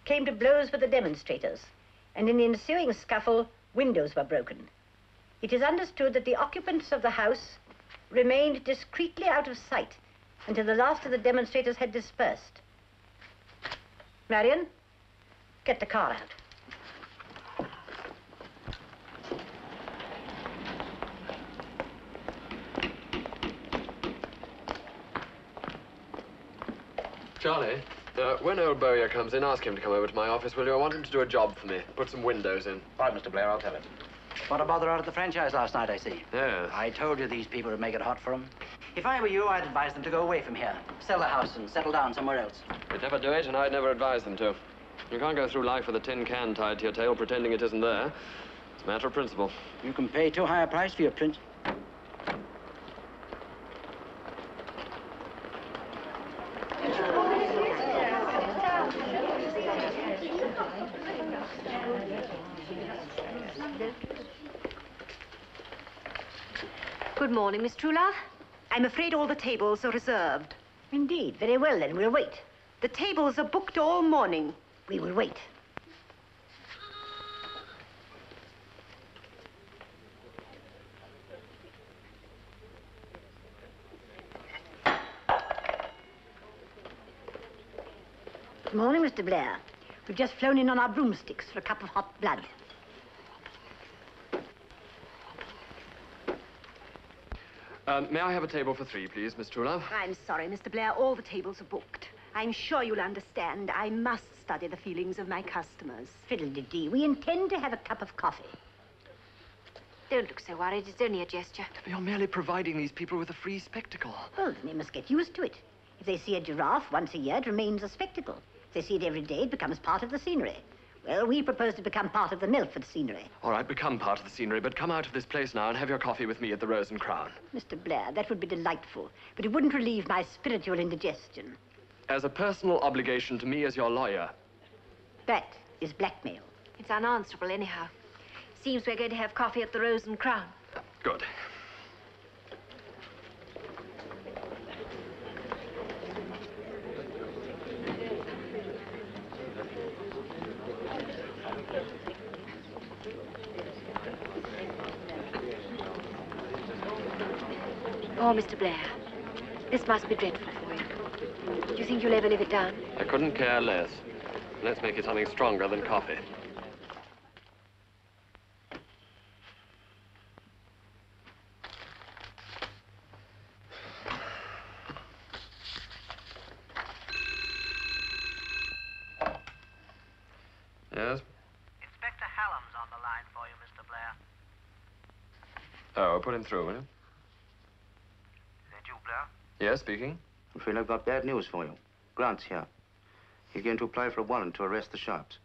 came to blows with the demonstrators, and in the ensuing scuffle, windows were broken. It is understood that the occupants of the house remained discreetly out of sight until the last of the demonstrators had dispersed. Marion, get the car out. Charlie, when old Bowyer comes in, ask him to come over to my office, will you? I want him to do a job for me. Put some windows in. Right, Mr. Blair, I'll tell him. What a bother out at the franchise last night, I see. Yes. I told you these people would make it hot for them. If I were you, I'd advise them to go away from here. Sell the house and settle down somewhere else. They'd never do it, and I'd never advise them to. You can't go through life with a tin can tied to your tail pretending it isn't there. It's a matter of principle. You can pay too high a price for your prince. Good morning, Miss Truelove. I'm afraid all the tables are reserved. Indeed. Very well, then. We'll wait. The tables are booked all morning. We will wait. Good morning, Mr. Blair. We've just flown in on our broomsticks for a cup of hot blood. May I have a table for 3, please, Miss Truelove? I'm sorry, Mr. Blair. All the tables are booked. I'm sure you'll understand. I must study the feelings of my customers. Fiddle-de-dee. We intend to have a cup of coffee. Don't look so worried. It's only a gesture. You're merely providing these people with a free spectacle. Well, then they must get used to it. If they see a giraffe once a year, it remains a spectacle. If they see it every day, it becomes part of the scenery. Well, we propose to become part of the Milford scenery. All right, become part of the scenery, but come out of this place now and have your coffee with me at the Rose and Crown. Mr. Blair, that would be delightful, but it wouldn't relieve my spiritual indigestion. As a personal obligation to me as your lawyer. That is blackmail. It's unanswerable, anyhow. Seems we're going to have coffee at the Rose and Crown. Good. Oh, Mr. Blair, this must be dreadful for you. Do you think you'll ever live it down? I couldn't care less. Let's make it something stronger than coffee. Yes? Inspector Hallam's on the line for you, Mr. Blair. Oh, put him through, will you? Is that you, Blair? Yes, speaking. I'm afraid I've got bad news for you. Grant's here. He's going to apply for a warrant to arrest the Sharps.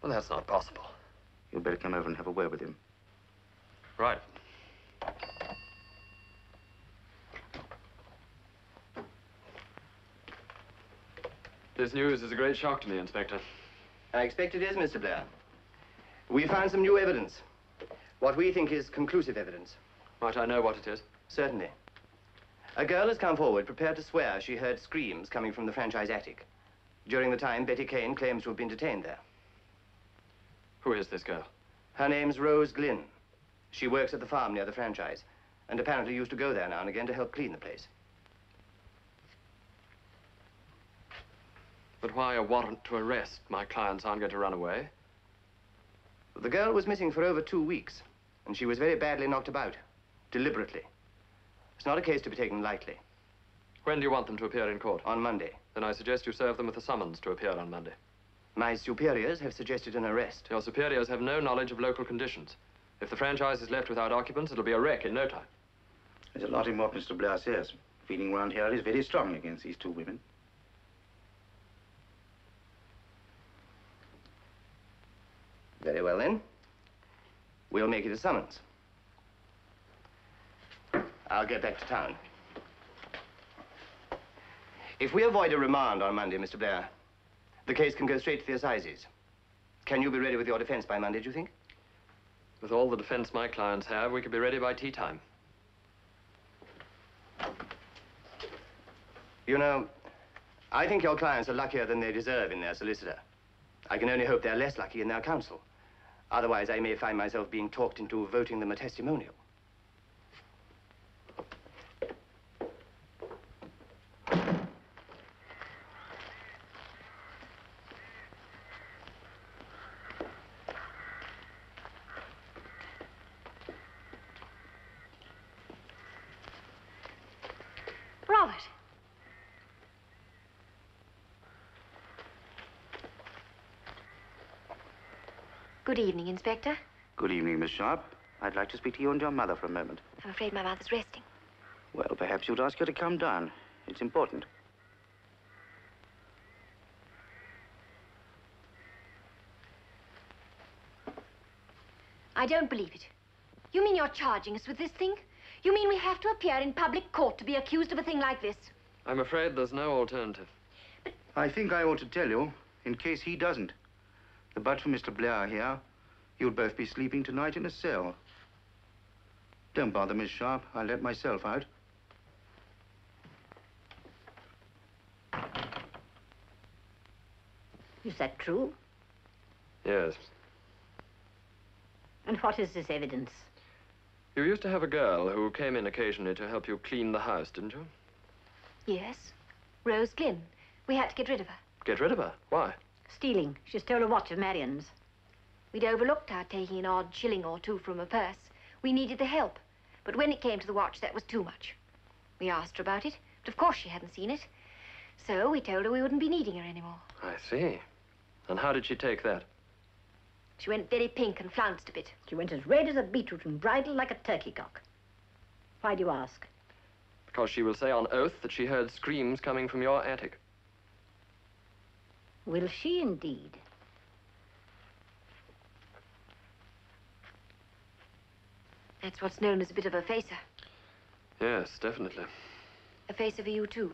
Well, that's not possible. You'd better come over and have a word with him. Right. This news is a great shock to me, Inspector. I expect it is, Mr. Blair. We found some new evidence. What we think is conclusive evidence. Might I know what it is? Certainly. A girl has come forward prepared to swear she heard screams coming from the franchise attic. During the time, Betty Kane claims to have been detained there. Who is this girl? Her name's Rose Glynn. She works at the farm near the franchise, and apparently used to go there now and again to help clean the place. But why a warrant to arrest? My clients aren't going to run away. The girl was missing for over 2 weeks, and she was very badly knocked about, deliberately. It's not a case to be taken lightly. When do you want them to appear in court? On Monday. Then I suggest you serve them with a summons to appear on Monday. My superiors have suggested an arrest. Your superiors have no knowledge of local conditions. If the franchise is left without occupants, it'll be a wreck in no time. There's a lot in what Mr. Blair says. Feeling around here is very strong against these 2 women. Very well, then. We'll make it a summons. I'll get back to town. If we avoid a remand on Monday, Mr. Blair, the case can go straight to the assizes. Can you be ready with your defense by Monday, do you think? With all the defense my clients have, we could be ready by tea time. You know, I think your clients are luckier than they deserve in their solicitor. I can only hope they're less lucky in their counsel. Otherwise, I may find myself being talked into voting them a testimonial. Good evening, Inspector. Good evening, Miss Sharp. I'd like to speak to you and your mother for a moment. I'm afraid my mother's resting. Well, perhaps you'd ask her to come down. It's important. I don't believe it. You mean you're charging us with this thing? You mean we have to appear in public court to be accused of a thing like this? I'm afraid there's no alternative. I think I ought to tell you, in case he doesn't. But for Mr. Blair here, you'll both be sleeping tonight in a cell. Don't bother, Miss Sharp. I'll let myself out. Is that true? Yes. And what is this evidence? You used to have a girl who came in occasionally to help you clean the house, didn't you? Yes. Rose Glynn. We had to get rid of her. Get rid of her? Why? Stealing. She stole a watch of Marion's. We'd overlooked her taking an odd shilling or two from her purse. We needed the help. But when it came to the watch, that was too much. We asked her about it, but of course she hadn't seen it. So we told her we wouldn't be needing her anymore. I see. And how did she take that? She went very pink and flounced a bit. She went as red as a beetroot and bridled like a turkey cock. Why do you ask? Because she will say on oath that she heard screams coming from your attic. Will she indeed? That's what's known as a bit of a facer. Yes, definitely. A facer for you, too.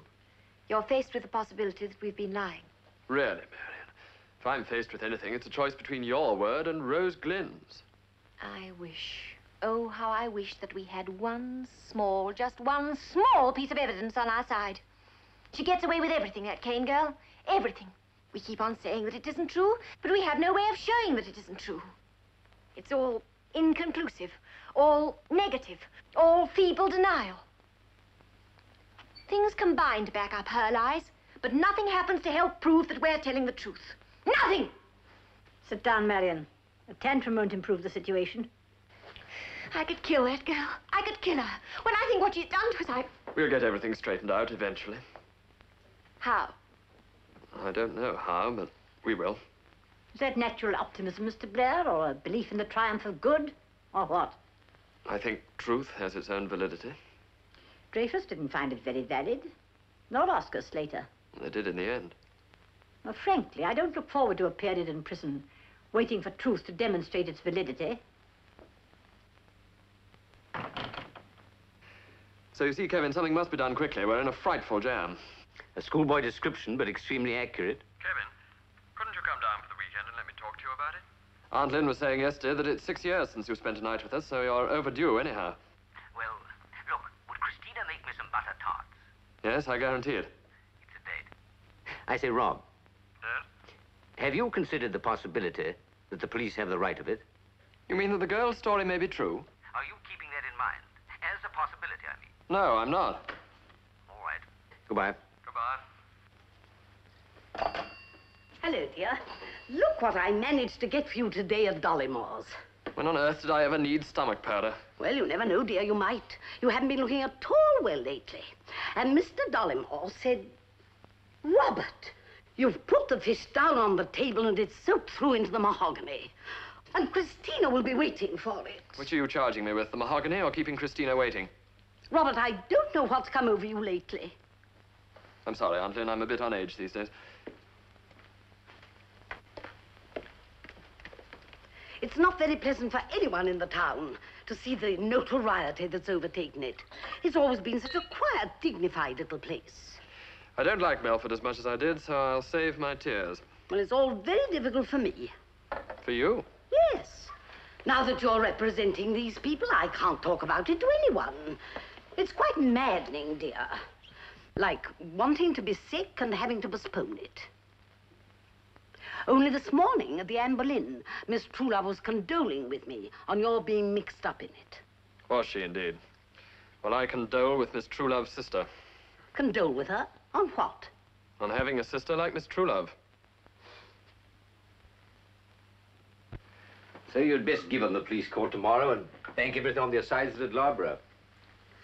You're faced with the possibility that we've been lying. Really, Marion? If I'm faced with anything, it's a choice between your word and Rose Glynn's. I wish, oh, how I wish that we had one small, just one small piece of evidence on our side. She gets away with everything, that Kane girl. Everything. We keep on saying that it isn't true, but we have no way of showing that it isn't true. It's all inconclusive, all negative, all feeble denial. Things combine to back up her lies, but nothing happens to help prove that we're telling the truth. Nothing! Sit down, Marion. A tantrum won't improve the situation. I could kill that girl. I could kill her. When I think what she's done to us, We'll get everything straightened out eventually. How? I don't know how, but we will. Is that natural optimism, Mr. Blair, or a belief in the triumph of good, or what? I think truth has its own validity. Dreyfus didn't find it very valid, nor Oscar Slater. They did in the end. Well, frankly, I don't look forward to a period in prison waiting for truth to demonstrate its validity. So you see, Kevin, something must be done quickly. We're in a frightful jam. A schoolboy description, but extremely accurate. Kevin, couldn't you come down for the weekend and let me talk to you about it? Aunt Lynn was saying yesterday that it's 6 years since you spent a night with us, so you're overdue anyhow. Well, look, would Christina make me some butter tarts? Yes, I guarantee it. It's a date. I say, Rob. Yes? Have you considered the possibility that the police have the right of it? You mean that the girl's story may be true? Are you keeping that in mind? As a possibility, I mean. No, I'm not. All right. Goodbye. Goodbye. Hello, dear. Look what I managed to get for you today at Dollymore's. When on earth did I ever need stomach powder? Well, you never know, dear. You might. You haven't been looking at all well lately. And Mr. Dollymore said, Robert, you've put the fish down on the table and it's soaked through into the mahogany. And Christina will be waiting for it. Which are you charging me with, the mahogany or keeping Christina waiting? Robert, I don't know what's come over you lately. I'm sorry, Aunt Lynn, I'm a bit on edge these days. It's not very pleasant for anyone in the town to see the notoriety that's overtaken it. It's always been such a quiet, dignified little place. I don't like Melford as much as I did, so I'll save my tears. Well, it's all very difficult for me. For you? Yes. Now that you're representing these people, I can't talk about it to anyone. It's quite maddening, dear. Like wanting to be sick and having to postpone it. Only this morning at the Anne Boleyn, Miss Truelove was condoling with me on your being mixed up in it. Was she indeed? Well, I condole with Miss Truelove's sister. Condole with her? On what? On having a sister like Miss Truelove. So you'd best give them the police court tomorrow and bank everything on the assizes at Loughborough.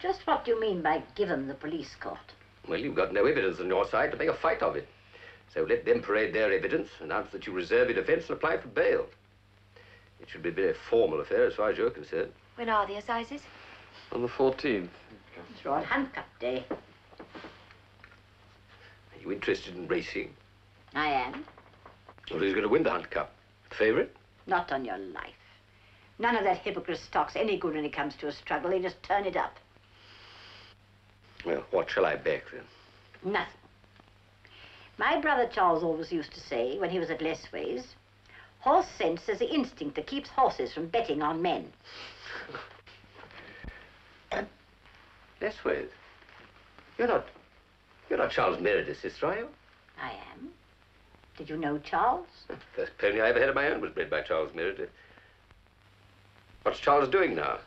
Just what do you mean by given the police court? Well, you've got no evidence on your side to make a fight of it. So let them parade their evidence, announce that you reserve your defense, and apply for bail. It should be a very formal affair as far as you're concerned. When are the assizes? On the 14th. It's Royal Handcuff Day. Are you interested in racing? I am. Well, who's going to win the Hunt Cup? The favourite? Not on your life. None of that hypocrite stock's any good when it comes to a struggle. They just turn it up. Well, what shall I back, then? Nothing. My brother Charles always used to say, when he was at Lesways, horse sense is the instinct that keeps horses from betting on men. Lesways? You're not Charles Meredith's sister, are you? I am. Did you know Charles? First pony I ever had of my own was bred by Charles Meredith. What's Charles doing now?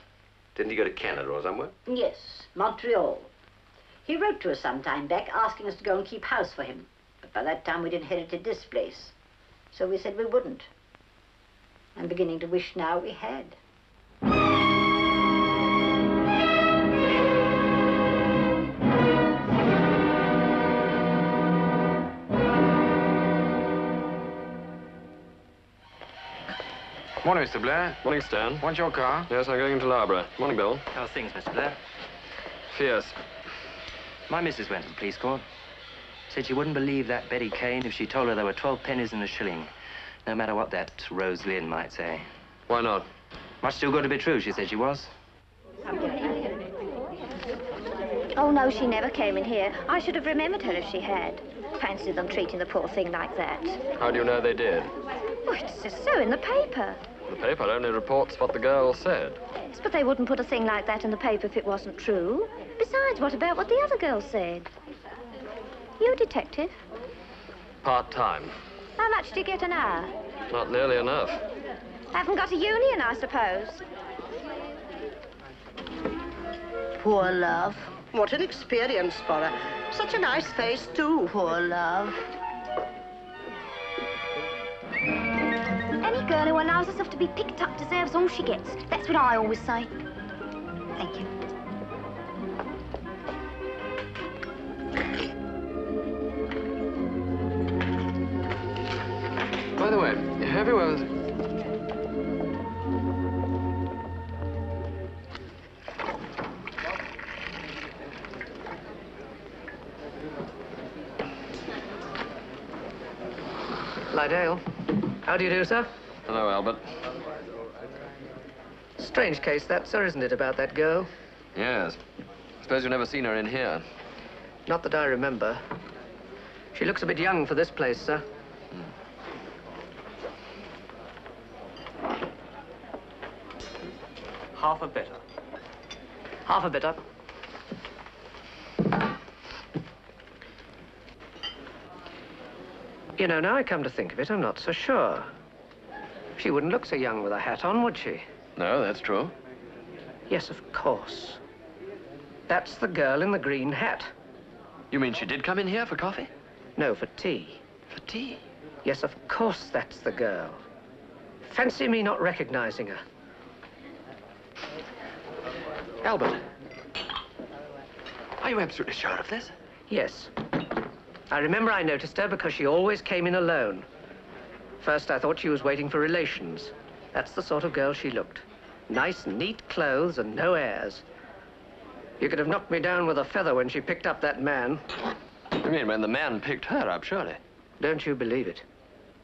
Didn't he go to Canada or somewhere? Yes, Montreal. He wrote to us some time back asking us to go and keep house for him. But by that time we'd inherited this place. So we said we wouldn't. I'm beginning to wish now we had. Morning, Mr. Blair. Morning, Stan. Want your car? Yes, I'm going to Loughborough. Morning, Bill. How's things, Mr. Blair? Fierce. My missus went to the police court. Said she wouldn't believe that Betty Kane if she told her there were 12 pennies and a shilling. No matter what that Rose Lynn might say. Why not? Much too good to be true, she said she was. Oh, no, she never came in here. I should have remembered her if she had. Fancy them treating the poor thing like that. How do you know they did? Oh, it's just so in the paper. The paper only reports what the girl said. Yes, but they wouldn't put a thing like that in the paper if it wasn't true. Besides, what about what the other girl said? You a detective? Part-time. How much do you get an hour? Not nearly enough. Haven't got a union, I suppose. Poor love. What an experience for her. Such a nice face, too, poor love. Any girl who allows herself to be picked up deserves all she gets. That's what I always say. Thank you. By the way, have you ever... Lydale. How do you do, sir? Hello, Albert. Strange case that, sir, isn't it, about that girl? Yes. Suppose you've never seen her in here. Not that I remember. She looks a bit young for this place, sir. Half a bitter. Half a bitter. You know, now I come to think of it, I'm not so sure. She wouldn't look so young with a hat on, would she? No, that's true. Yes, of course. That's the girl in the green hat. You mean she did come in here for coffee? No, for tea. For tea? Yes, of course that's the girl. Fancy me not recognizing her. Albert, are you absolutely sure of this? Yes. I remember I noticed her because she always came in alone. First, I thought she was waiting for relations. That's the sort of girl she looked. Nice, neat clothes and no airs. You could have knocked me down with a feather when she picked up that man. You mean when the man picked her up, surely? Don't you believe it?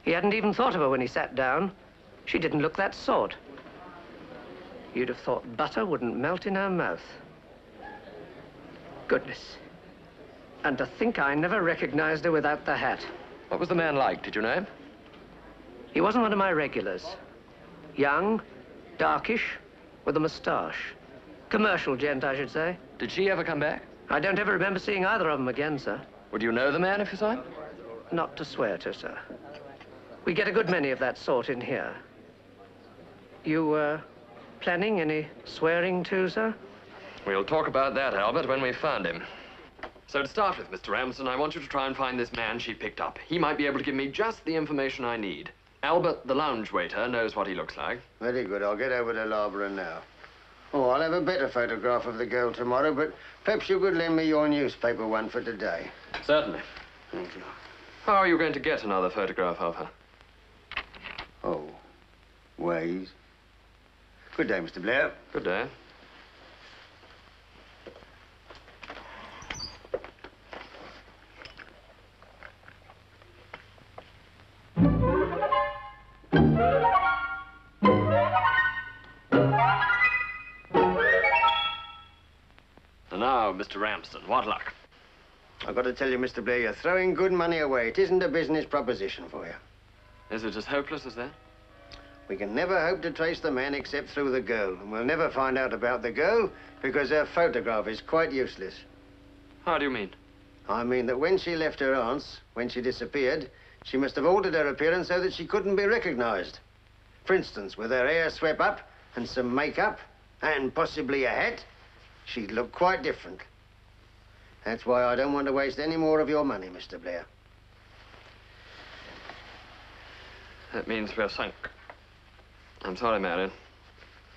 He hadn't even thought of her when he sat down. She didn't look that sort. You'd have thought butter wouldn't melt in her mouth. Goodness. And to think I never recognized her without the hat. What was the man like? Did you know him? He wasn't one of my regulars. Young, darkish, with a moustache. Commercial gent, I should say. Did she ever come back? I don't ever remember seeing either of them again, sir. Would you know the man if you saw him? Not to swear to, sir. We get a good many of that sort in here. You, planning any swearing to, sir? We'll talk about that, Albert, when we find him. So to start with, Mr. Ramsden, I want you to try and find this man she picked up. He might be able to give me just the information I need. Albert, the lounge waiter, knows what he looks like. Very good. I'll get over to Loughborough now. Oh, I'll have a better photograph of the girl tomorrow, but perhaps you could lend me your newspaper one for today. Certainly. Thank you. How are you going to get another photograph of her? Oh, ways. Good day, Mr. Blair. Good day. And now, Mr. Ramsden, what luck? I've got to tell you, Mr. Blair, you're throwing good money away. It isn't a business proposition for you. Is it as hopeless as that? We can never hope to trace the man except through the girl. And we'll never find out about the girl because her photograph is quite useless. How do you mean? I mean that when she left her aunt's, when she disappeared, she must have altered her appearance so that she couldn't be recognized. For instance, with her hair swept up and some makeup and possibly a hat, she'd look quite different. That's why I don't want to waste any more of your money, Mr. Blair. That means we're sunk. I'm sorry, Marion.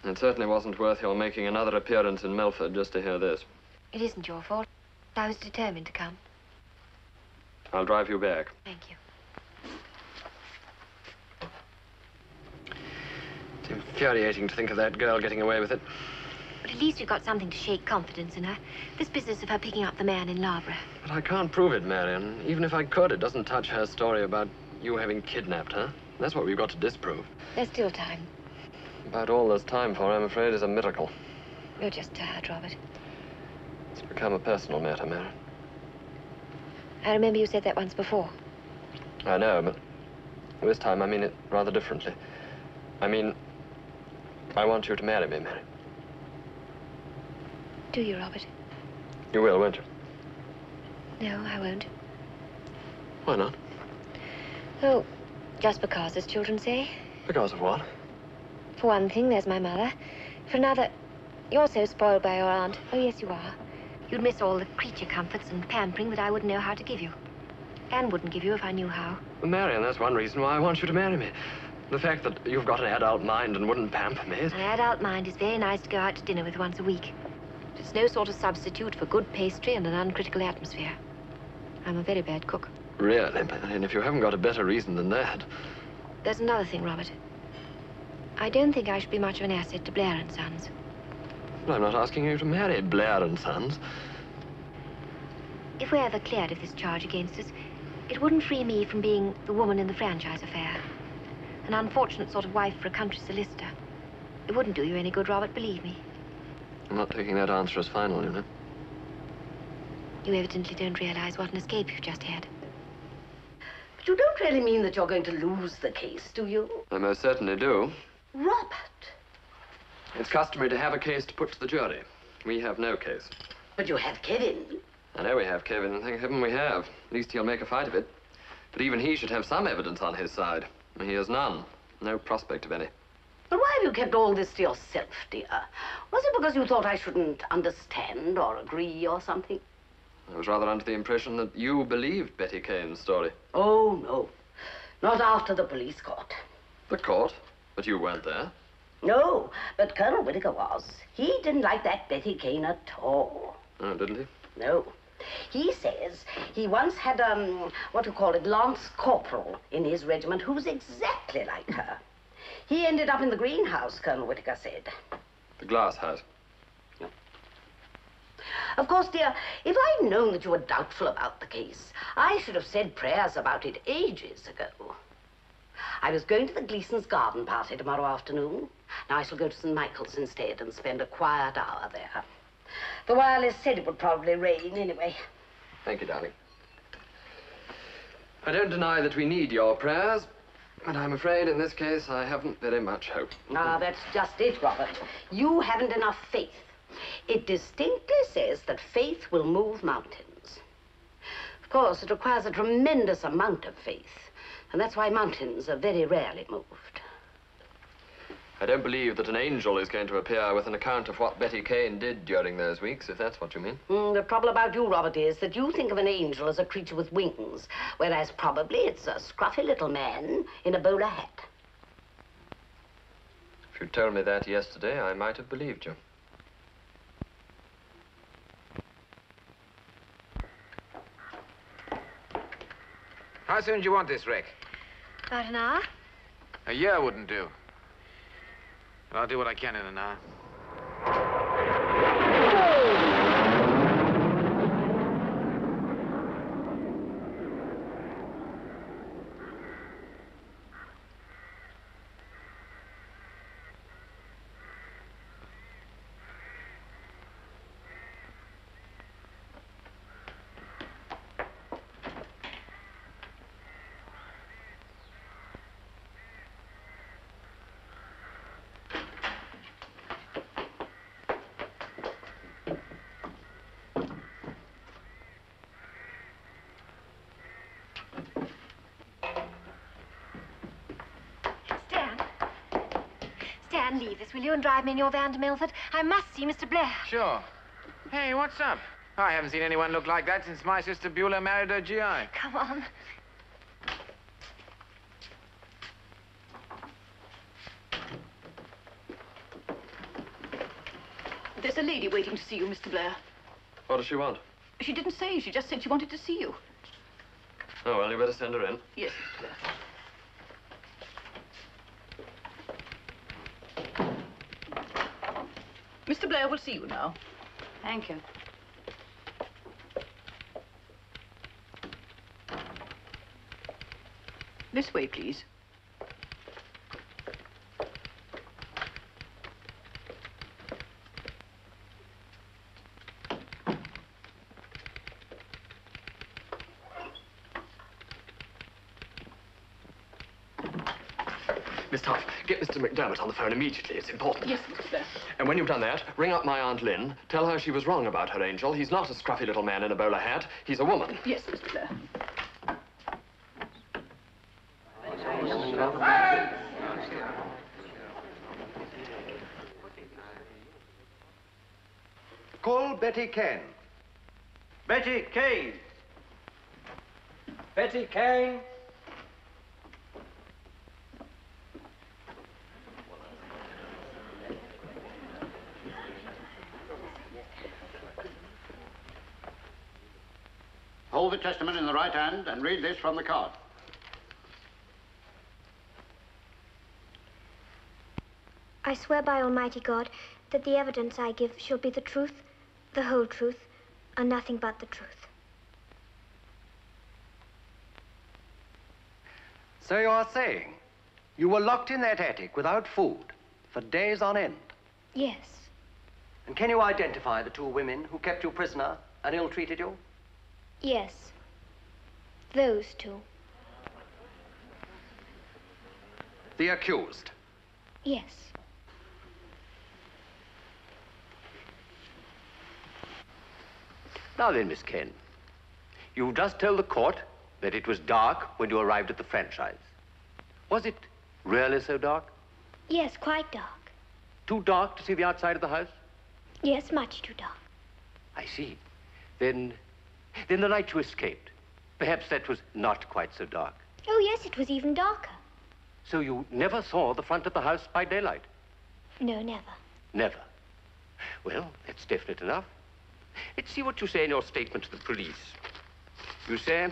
It certainly wasn't worth your making another appearance in Melford just to hear this. It isn't your fault. I was determined to come. I'll drive you back. Thank you. It's infuriating to think of that girl getting away with it. But at least we've got something to shake confidence in her. This business of her picking up the man in Loughborough. But I can't prove it, Marion. Even if I could, it doesn't touch her story about you having kidnapped her. That's what we've got to disprove. There's still time. About all there's time for, I'm afraid, is a miracle. You're just tired, Robert. It's become a personal matter, Marion. I remember you said that once before. I know, but this time I mean it rather differently. I mean, I want you to marry me, Marion. Do you, Robert? You will, won't you? No, I won't. Why not? Oh, just because, as children say. Because of what? For one thing, there's my mother. For another, you're so spoiled by your aunt. Oh, yes, you are. You'd miss all the creature comforts and pampering that I wouldn't know how to give you. Anne wouldn't give you if I knew how. Well, Marion, that's one reason why I want you to marry me. The fact that you've got an adult mind and wouldn't pamper me is... An adult mind is very nice to go out to dinner with once a week. But it's no sort of substitute for good pastry and an uncritical atmosphere. I'm a very bad cook. Really? And if you haven't got a better reason than that... There's another thing, Robert. I don't think I should be much of an asset to Blair and Sons. Well, I'm not asking you to marry Blair and Sons. If we're ever cleared of this charge against us, it wouldn't free me from being the woman in the franchise affair. An unfortunate sort of wife for a country solicitor. It wouldn't do you any good, Robert, believe me. I'm not taking that answer as final, you know. You evidently don't realize what an escape you've just had. But you don't really mean that you're going to lose the case, do you? I most certainly do. Robert! It's customary to have a case to put to the jury. We have no case. But you have Kevin. I know we have Kevin, and thank heaven we have. At least he'll make a fight of it. But even he should have some evidence on his side. He has none. No prospect of any. But why have you kept all this to yourself, dear? Was it because you thought I shouldn't understand or agree or something? I was rather under the impression that you believed Betty Kane's story. Oh, no. Not after the police court. The court? But you weren't there. No, but Colonel Whittaker was. He didn't like that Betty Kane at all. Oh, didn't he? No. He says he once had, what do you call it, Lance Corporal in his regiment who was exactly like her. He ended up in the greenhouse, Colonel Whittaker said. The glass house. Of course, dear, if I'd known that you were doubtful about the case, I should have said prayers about it ages ago. I was going to the Gleasons' garden party tomorrow afternoon. Now I shall go to St. Michael's instead and spend a quiet hour there. The wireless said it would probably rain anyway. Thank you, darling. I don't deny that we need your prayers, but I'm afraid in this case I haven't very much hope. Ah, that's just it, Robert. You haven't enough faith. It distinctly says that faith will move mountains. Of course, it requires a tremendous amount of faith, and that's why mountains are very rarely moved. I don't believe that an angel is going to appear with an account of what Betty Kane did during those weeks, if that's what you mean. The trouble about you, Robert, is that you think of an angel as a creature with wings, whereas probably it's a scruffy little man in a bowler hat. If you'd told me that yesterday, I might have believed you. How soon do you want this, Rick? About an hour. A year wouldn't do. I'll do what I can in an hour. Stan, leave us, will you, and drive me in your van to Milford? I must see Mr. Blair. Sure. Hey, what's up? I haven't seen anyone look like that since my sister Beulah married her GI. Come on. There's a lady waiting to see you, Mr. Blair. What does she want? She didn't say. She just said she wanted to see you. Oh, well, you better send her in. Yes, Mr. Blair. Mr. Blair will see you now. Thank you. This way, please. Miss Tuff, get Mr. McDermott on the phone immediately. It's important. Yes, Mr. Blair. And when you've done that, ring up my Aunt Lynn. Tell her she was wrong about her angel. He's not a scruffy little man in a bowler hat. He's a woman. Yes, Mr. Blair. Call Betty Kane. Betty Kane. Betty Kane. Hold the testament in the right hand and read this from the card. I swear by Almighty God that the evidence I give shall be the truth, the whole truth, and nothing but the truth. So you are saying you were locked in that attic without food for days on end? Yes. And can you identify the two women who kept you prisoner and ill-treated you? Yes. Those two. The accused? Yes. Now then, Miss Kane, you've just told the court that it was dark when you arrived at the franchise. Was it really so dark? Yes, quite dark. Too dark to see the outside of the house? Yes, much too dark. I see. Then the night you escaped, perhaps that was not quite so dark. Oh, yes, it was even darker. So you never saw the front of the house by daylight? No, never. Never. Well, that's definite enough. Let's see what you say in your statement to the police. You say,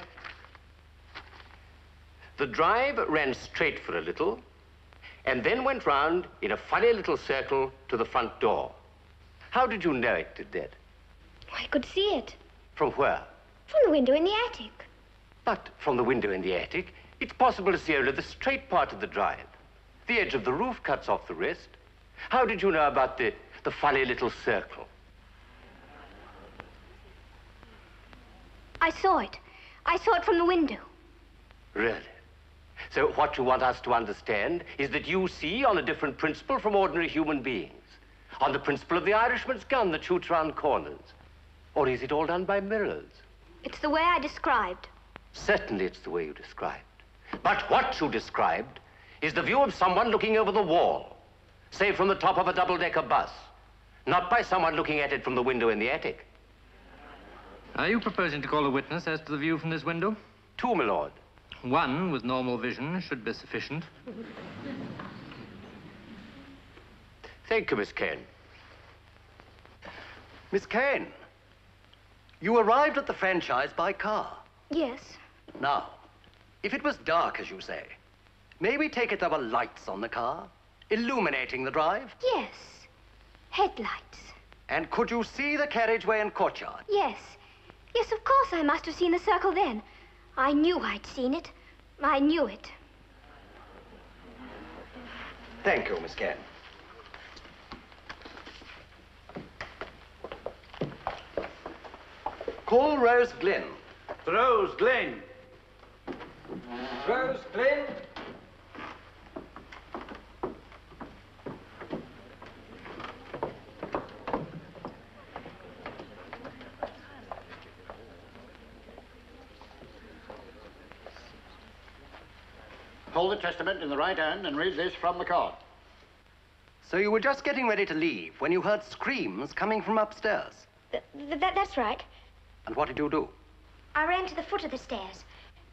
the drive ran straight for a little and then went round in a funny little circle to the front door. How did you know it did that? I could see it. From where? From the window in the attic. But from the window in the attic, it's possible to see only the straight part of the drive. The edge of the roof cuts off the rest. How did you know about the funny little circle? I saw it. I saw it from the window. Really? So what you want us to understand is that you see on a different principle from ordinary human beings. On the principle of the Irishman's gun that shoots round corners. Or is it all done by mirrors? It's the way I described. Certainly it's the way you described. But what you described is the view of someone looking over the wall. Say from the top of a double-decker bus. Not by someone looking at it from the window in the attic. Are you proposing to call a witness as to the view from this window? Two, my lord. One with normal vision should be sufficient. Thank you, Miss Kane. Miss Kane, you arrived at the franchise by car. Yes. Now, if it was dark, as you say, may we take it there were lights on the car? illuminating the drive? Yes. Headlights. And could you see the carriageway and courtyard? Yes. Yes, of course I must have seen the circle then. I knew I'd seen it. I knew it. Thank you, Miss Kane. Call Rose Glynn. Rose Glynn. Rose Glynn. Hold the testament in the right hand and read this from the card. So you were just getting ready to leave when you heard screams coming from upstairs. That's right. And what did you do? I ran to the foot of the stairs.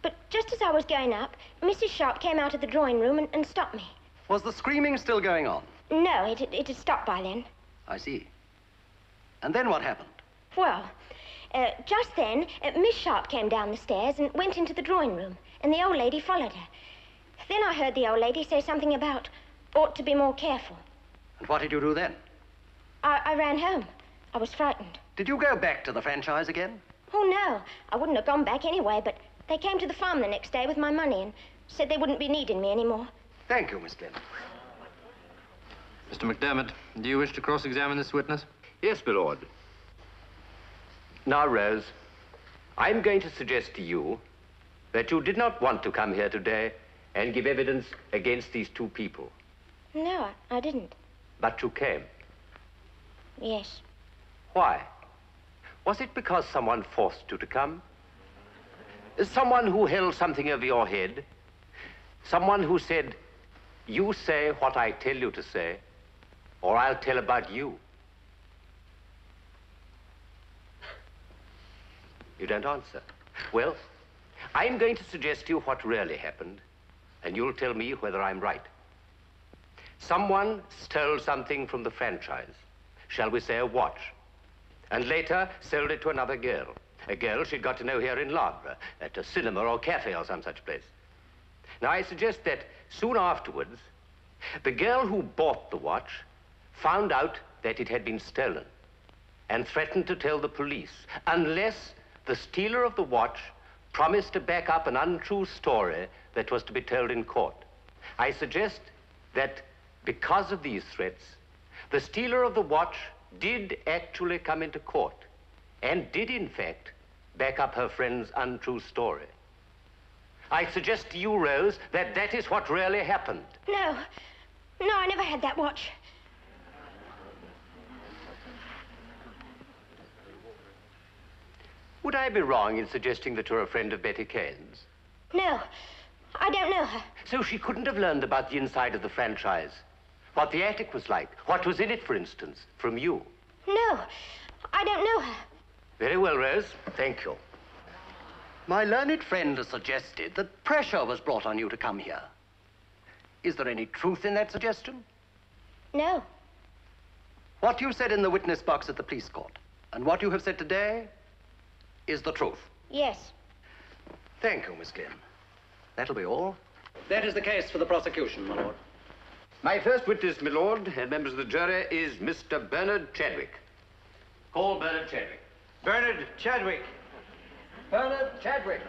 But just as I was going up, Mrs. Sharp came out of the drawing room and stopped me. Was the screaming still going on? No, it had stopped by then. I see. And then what happened? Well, just then, Miss Sharp came down the stairs and went into the drawing room, and the old lady followed her. Then I heard the old lady say something about ought to be more careful. And what did you do then? I ran home. I was frightened. Did you go back to the franchise again? Oh, no. I wouldn't have gone back anyway, but they came to the farm the next day with my money and said they wouldn't be needing me anymore. Thank you, Miss Glynn. Mr. McDermott, do you wish to cross-examine this witness? Yes, my lord. Now, Rose, I'm going to suggest to you that you did not want to come here today and give evidence against these two people. No, I didn't. But you came. Yes. Why? Was it because someone forced you to come? Someone who held something over your head? Someone who said, you say what I tell you to say, or I'll tell about you? You don't answer. Well, I'm going to suggest to you what really happened, and you'll tell me whether I'm right. Someone stole something from the franchise, shall we say a watch, and later sold it to another girl, a girl she'd got to know here in Loughborough, at a cinema or cafe or some such place. Now, I suggest that soon afterwards, the girl who bought the watch found out that it had been stolen and threatened to tell the police unless the stealer of the watch promised to back up an untrue story that was to be told in court. I suggest that because of these threats, the stealer of the watch did actually come into court and did, in fact, back up her friend's untrue story. I suggest to you, Rose, that that is what really happened. No. No, I never had that watch. Would I be wrong in suggesting that you're a friend of Betty Kane's? No. I don't know her. So she couldn't have learned about the inside of the franchise. What the attic was like. What was in it, for instance, from you. No. I don't know her. Very well, Rose. Thank you. My learned friend has suggested that pressure was brought on you to come here. Is there any truth in that suggestion? No. What you said in the witness box at the police court and what you have said today is the truth. Yes. Thank you, Miss Glynn. That'll be all. That is the case for the prosecution, my lord. My first witness, my lord, and members of the jury, is Mr. Bernard Chadwick. Call Bernard Chadwick. Bernard Chadwick. Bernard Chadwick.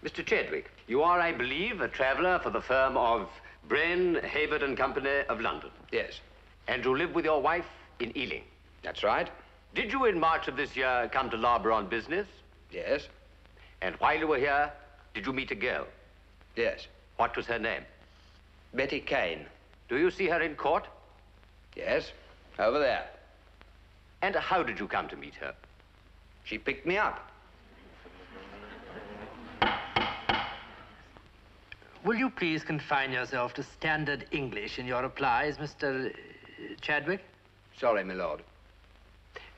Mr. Chadwick, you are, I believe, a traveller for the firm of Brain, Hayward and Company of London. Yes. And you live with your wife in Ealing. That's right. Did you, in March of this year, come to Loughborough on business? Yes. And while you were here, did you meet a girl? Yes. What was her name? Betty Kane. Do you see her in court? Yes. Over there. And how did you come to meet her? She picked me up. Will you please confine yourself to standard English in your replies, Mr. Chadwick? Sorry, my lord.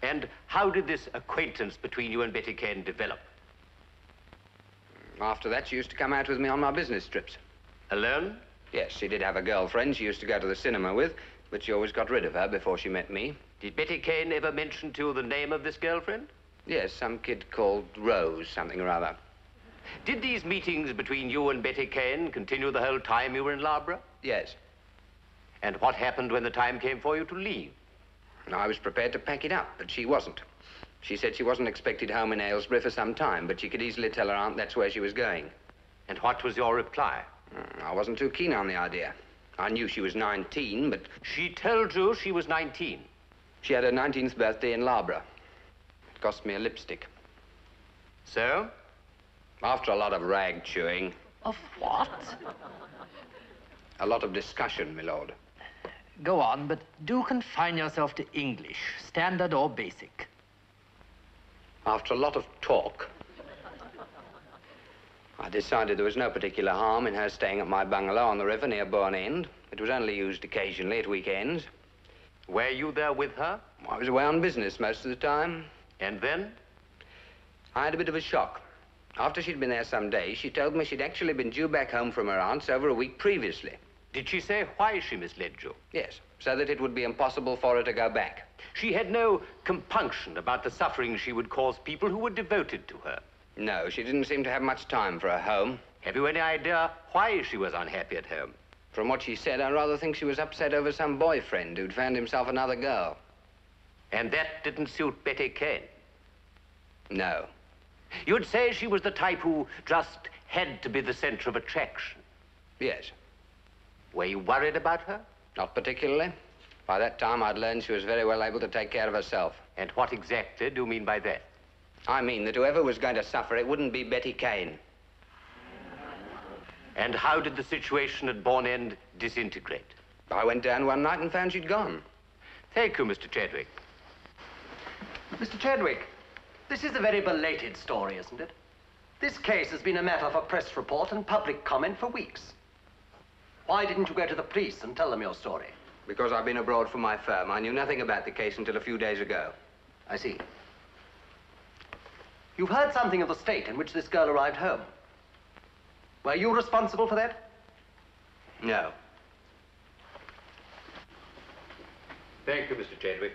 And how did this acquaintance between you and Betty Kane develop? After that, she used to come out with me on my business trips. Alone? Yes, she did have a girlfriend she used to go to the cinema with, but she always got rid of her before she met me. Did Betty Kane ever mention to you the name of this girlfriend? Yes, some kid called Rose, something or other. Did these meetings between you and Betty Kane continue the whole time you were in Loughborough? Yes. And what happened when the time came for you to leave? I was prepared to pack it up, but she wasn't. She said she wasn't expected home in Aylesbury for some time, but she could easily tell her aunt that's where she was going. And what was your reply? I wasn't too keen on the idea. I knew she was 19, but... She told you she was 19? She had her 19th birthday in Loughborough. It cost me a lipstick. So? After a lot of rag chewing. Of what? A lot of discussion, my lord. Go on, but do confine yourself to English, standard or basic. After a lot of talk, I decided there was no particular harm in her staying at my bungalow on the river near Bourne End. It was only used occasionally at weekends. Were you there with her? I was away on business most of the time. And then? I had a bit of a shock. After she'd been there some days, she told me she'd actually been due back home from her aunt's over a week previously. Did she say why she misled you? Yes, so that it would be impossible for her to go back. She had no compunction about the suffering she would cause people who were devoted to her. No, she didn't seem to have much time for her home. Have you any idea why she was unhappy at home? From what she said, I rather think she was upset over some boyfriend who'd found himself another girl. And that didn't suit Betty Kane? No. You'd say she was the type who just had to be the center of attraction? Yes. Were you worried about her? Not particularly. By that time, I'd learned she was very well able to take care of herself. And what exactly do you mean by that? I mean that whoever was going to suffer, it wouldn't be Betty Kane. And how did the situation at Bourne End disintegrate? I went down one night and found she'd gone. Thank you, Mr. Chadwick. Mr. Chadwick, this is a very belated story, isn't it? This case has been a matter for press report and public comment for weeks. Why didn't you go to the police and tell them your story? Because I've been abroad for my firm. I knew nothing about the case until a few days ago. I see. You've heard something of the state in which this girl arrived home. Were you responsible for that? No. Thank you, Mr. Chadwick.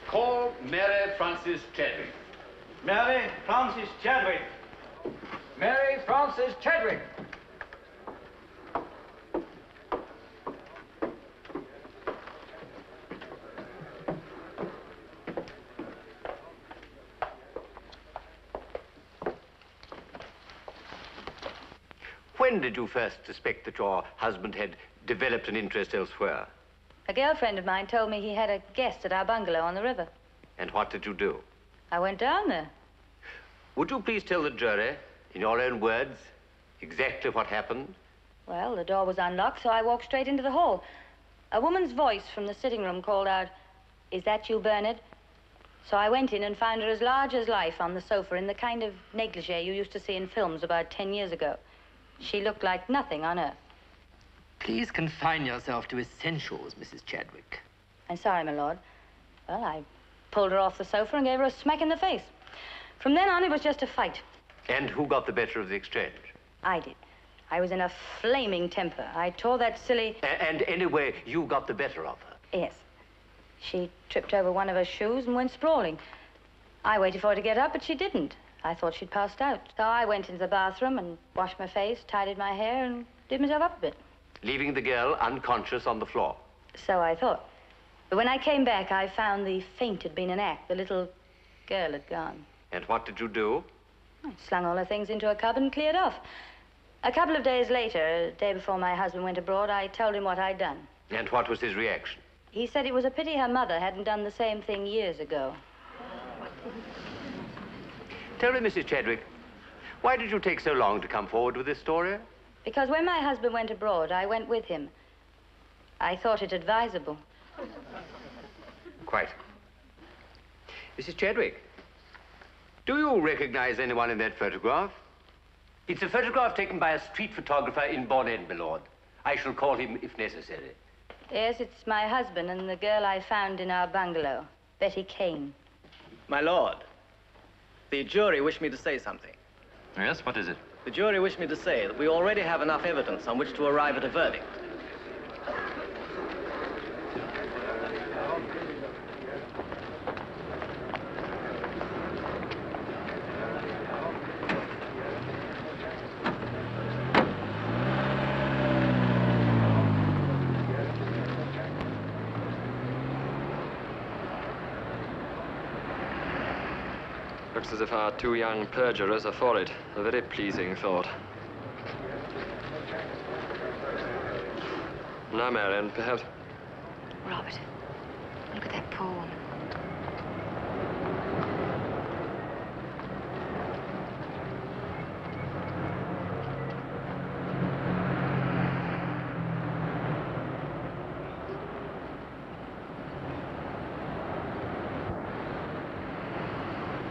Call Mary Frances Chadwick. Mary Frances Chadwick. Mary Frances Chadwick. When did you first suspect that your husband had developed an interest elsewhere? A girlfriend of mine told me he had a guest at our bungalow on the river. And what did you do? I went down there. Would you please tell the jury, in your own words, exactly what happened? Well, the door was unlocked, so I walked straight into the hall. A woman's voice from the sitting room called out, "Is that you, Bernard?" So I went in and found her as large as life on the sofa in the kind of negligee you used to see in films about 10 years ago. She looked like nothing on earth. Please confine yourself to essentials, Mrs. Chadwick. I'm sorry, my lord. Well, I pulled her off the sofa and gave her a smack in the face. From then on, it was just a fight. And who got the better of the exchange? I did. I was in a flaming temper. I tore that silly... And anyway, you got the better of her? Yes. She tripped over one of her shoes and went sprawling. I waited for her to get up, but she didn't. I thought she'd passed out. So I went into the bathroom and washed my face, tidied my hair, and did myself up a bit. Leaving the girl unconscious on the floor? So I thought. But when I came back, I found the faint had been an act. The little girl had gone. And what did you do? I slung all her things into a cupboard and cleared off. A couple of days later, a day before my husband went abroad, I told him what I'd done. And what was his reaction? He said it was a pity her mother hadn't done the same thing years ago. Tell me, Mrs. Chadwick, why did you take so long to come forward with this story? Because when my husband went abroad, I went with him. I thought it advisable. Quite. Mrs. Chadwick, do you recognize anyone in that photograph? It's a photograph taken by a street photographer in Bourne End, my lord. I shall call him if necessary. Yes, it's my husband and the girl I found in our bungalow, Betty Kane. My lord, the jury wish me to say something. Yes, what is it? The jury wish me to say that we already have enough evidence on which to arrive at a verdict. Looks as if our two young perjurers are for it. A very pleasing thought. Now, Marion, perhaps... Robert, look at that poor woman.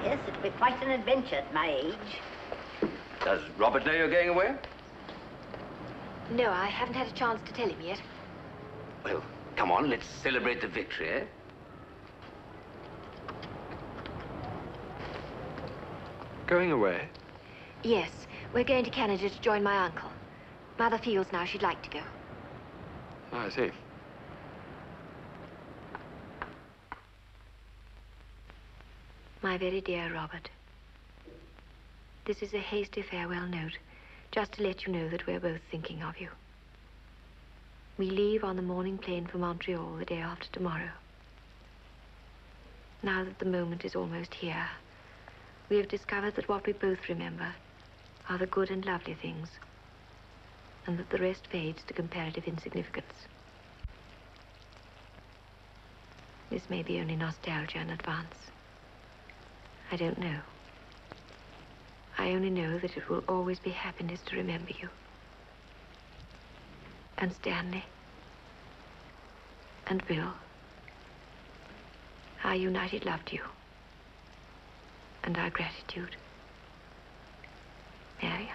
Yes, it'll be quite an adventure at my age. Does Robert know you're going away? No, I haven't had a chance to tell him yet. Well, come on, let's celebrate the victory, eh? Going away? Yes, we're going to Canada to join my uncle. Mother feels now she'd like to go. Oh, I see. My very dear Robert, this is a hasty farewell note, just to let you know that we're both thinking of you. We leave on the morning plane for Montreal the day after tomorrow. Now that the moment is almost here, we have discovered that what we both remember are the good and lovely things, and that the rest fades to comparative insignificance. This may be only nostalgia in advance. I don't know. I only know that it will always be happiness to remember you. And Stanley. And Bill. Our united love to you. And our gratitude. Marion.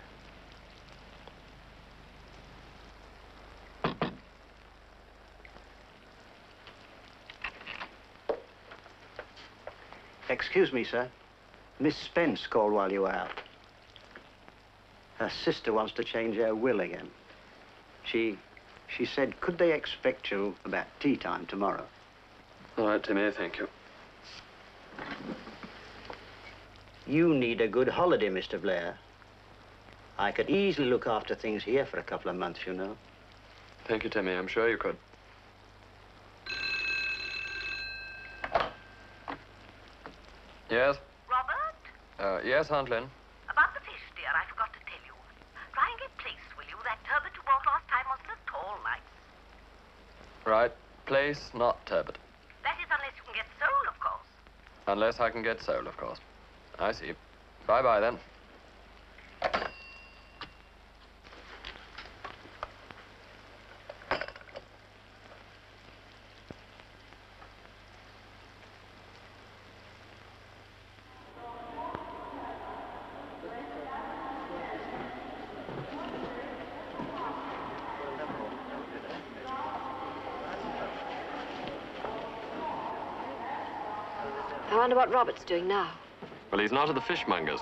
Excuse me, sir. Miss Spence called while you were out. Her sister wants to change her will again. She said, could they expect you about tea time tomorrow? All right, Timmy, thank you. You need a good holiday, Mr. Blair. I could easily look after things here for a couple of months, you know. Thank you, Timmy. I'm sure you could. Yes? Robert? Yes, Aunt Lynn. About the fish, dear, I forgot to tell you. Try and get placed, will you? That turbot you bought last time wasn't at all nice. Right. Place, not turbot. That is unless you can get sole, of course. Unless I can get sole, of course. I see. Bye-bye, then. I wonder what Robert's doing now. Well, he's not at the fishmonger's.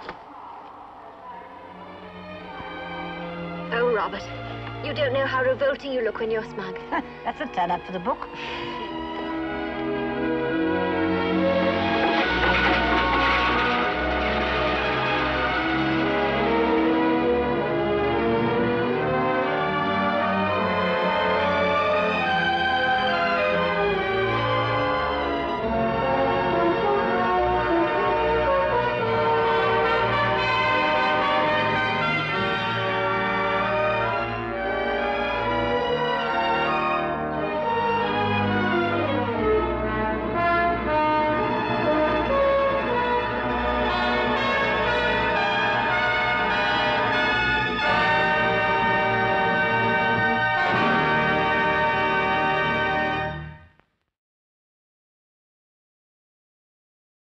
Oh, Robert, you don't know how revolting you look when you're smug. That's a turn up for the book.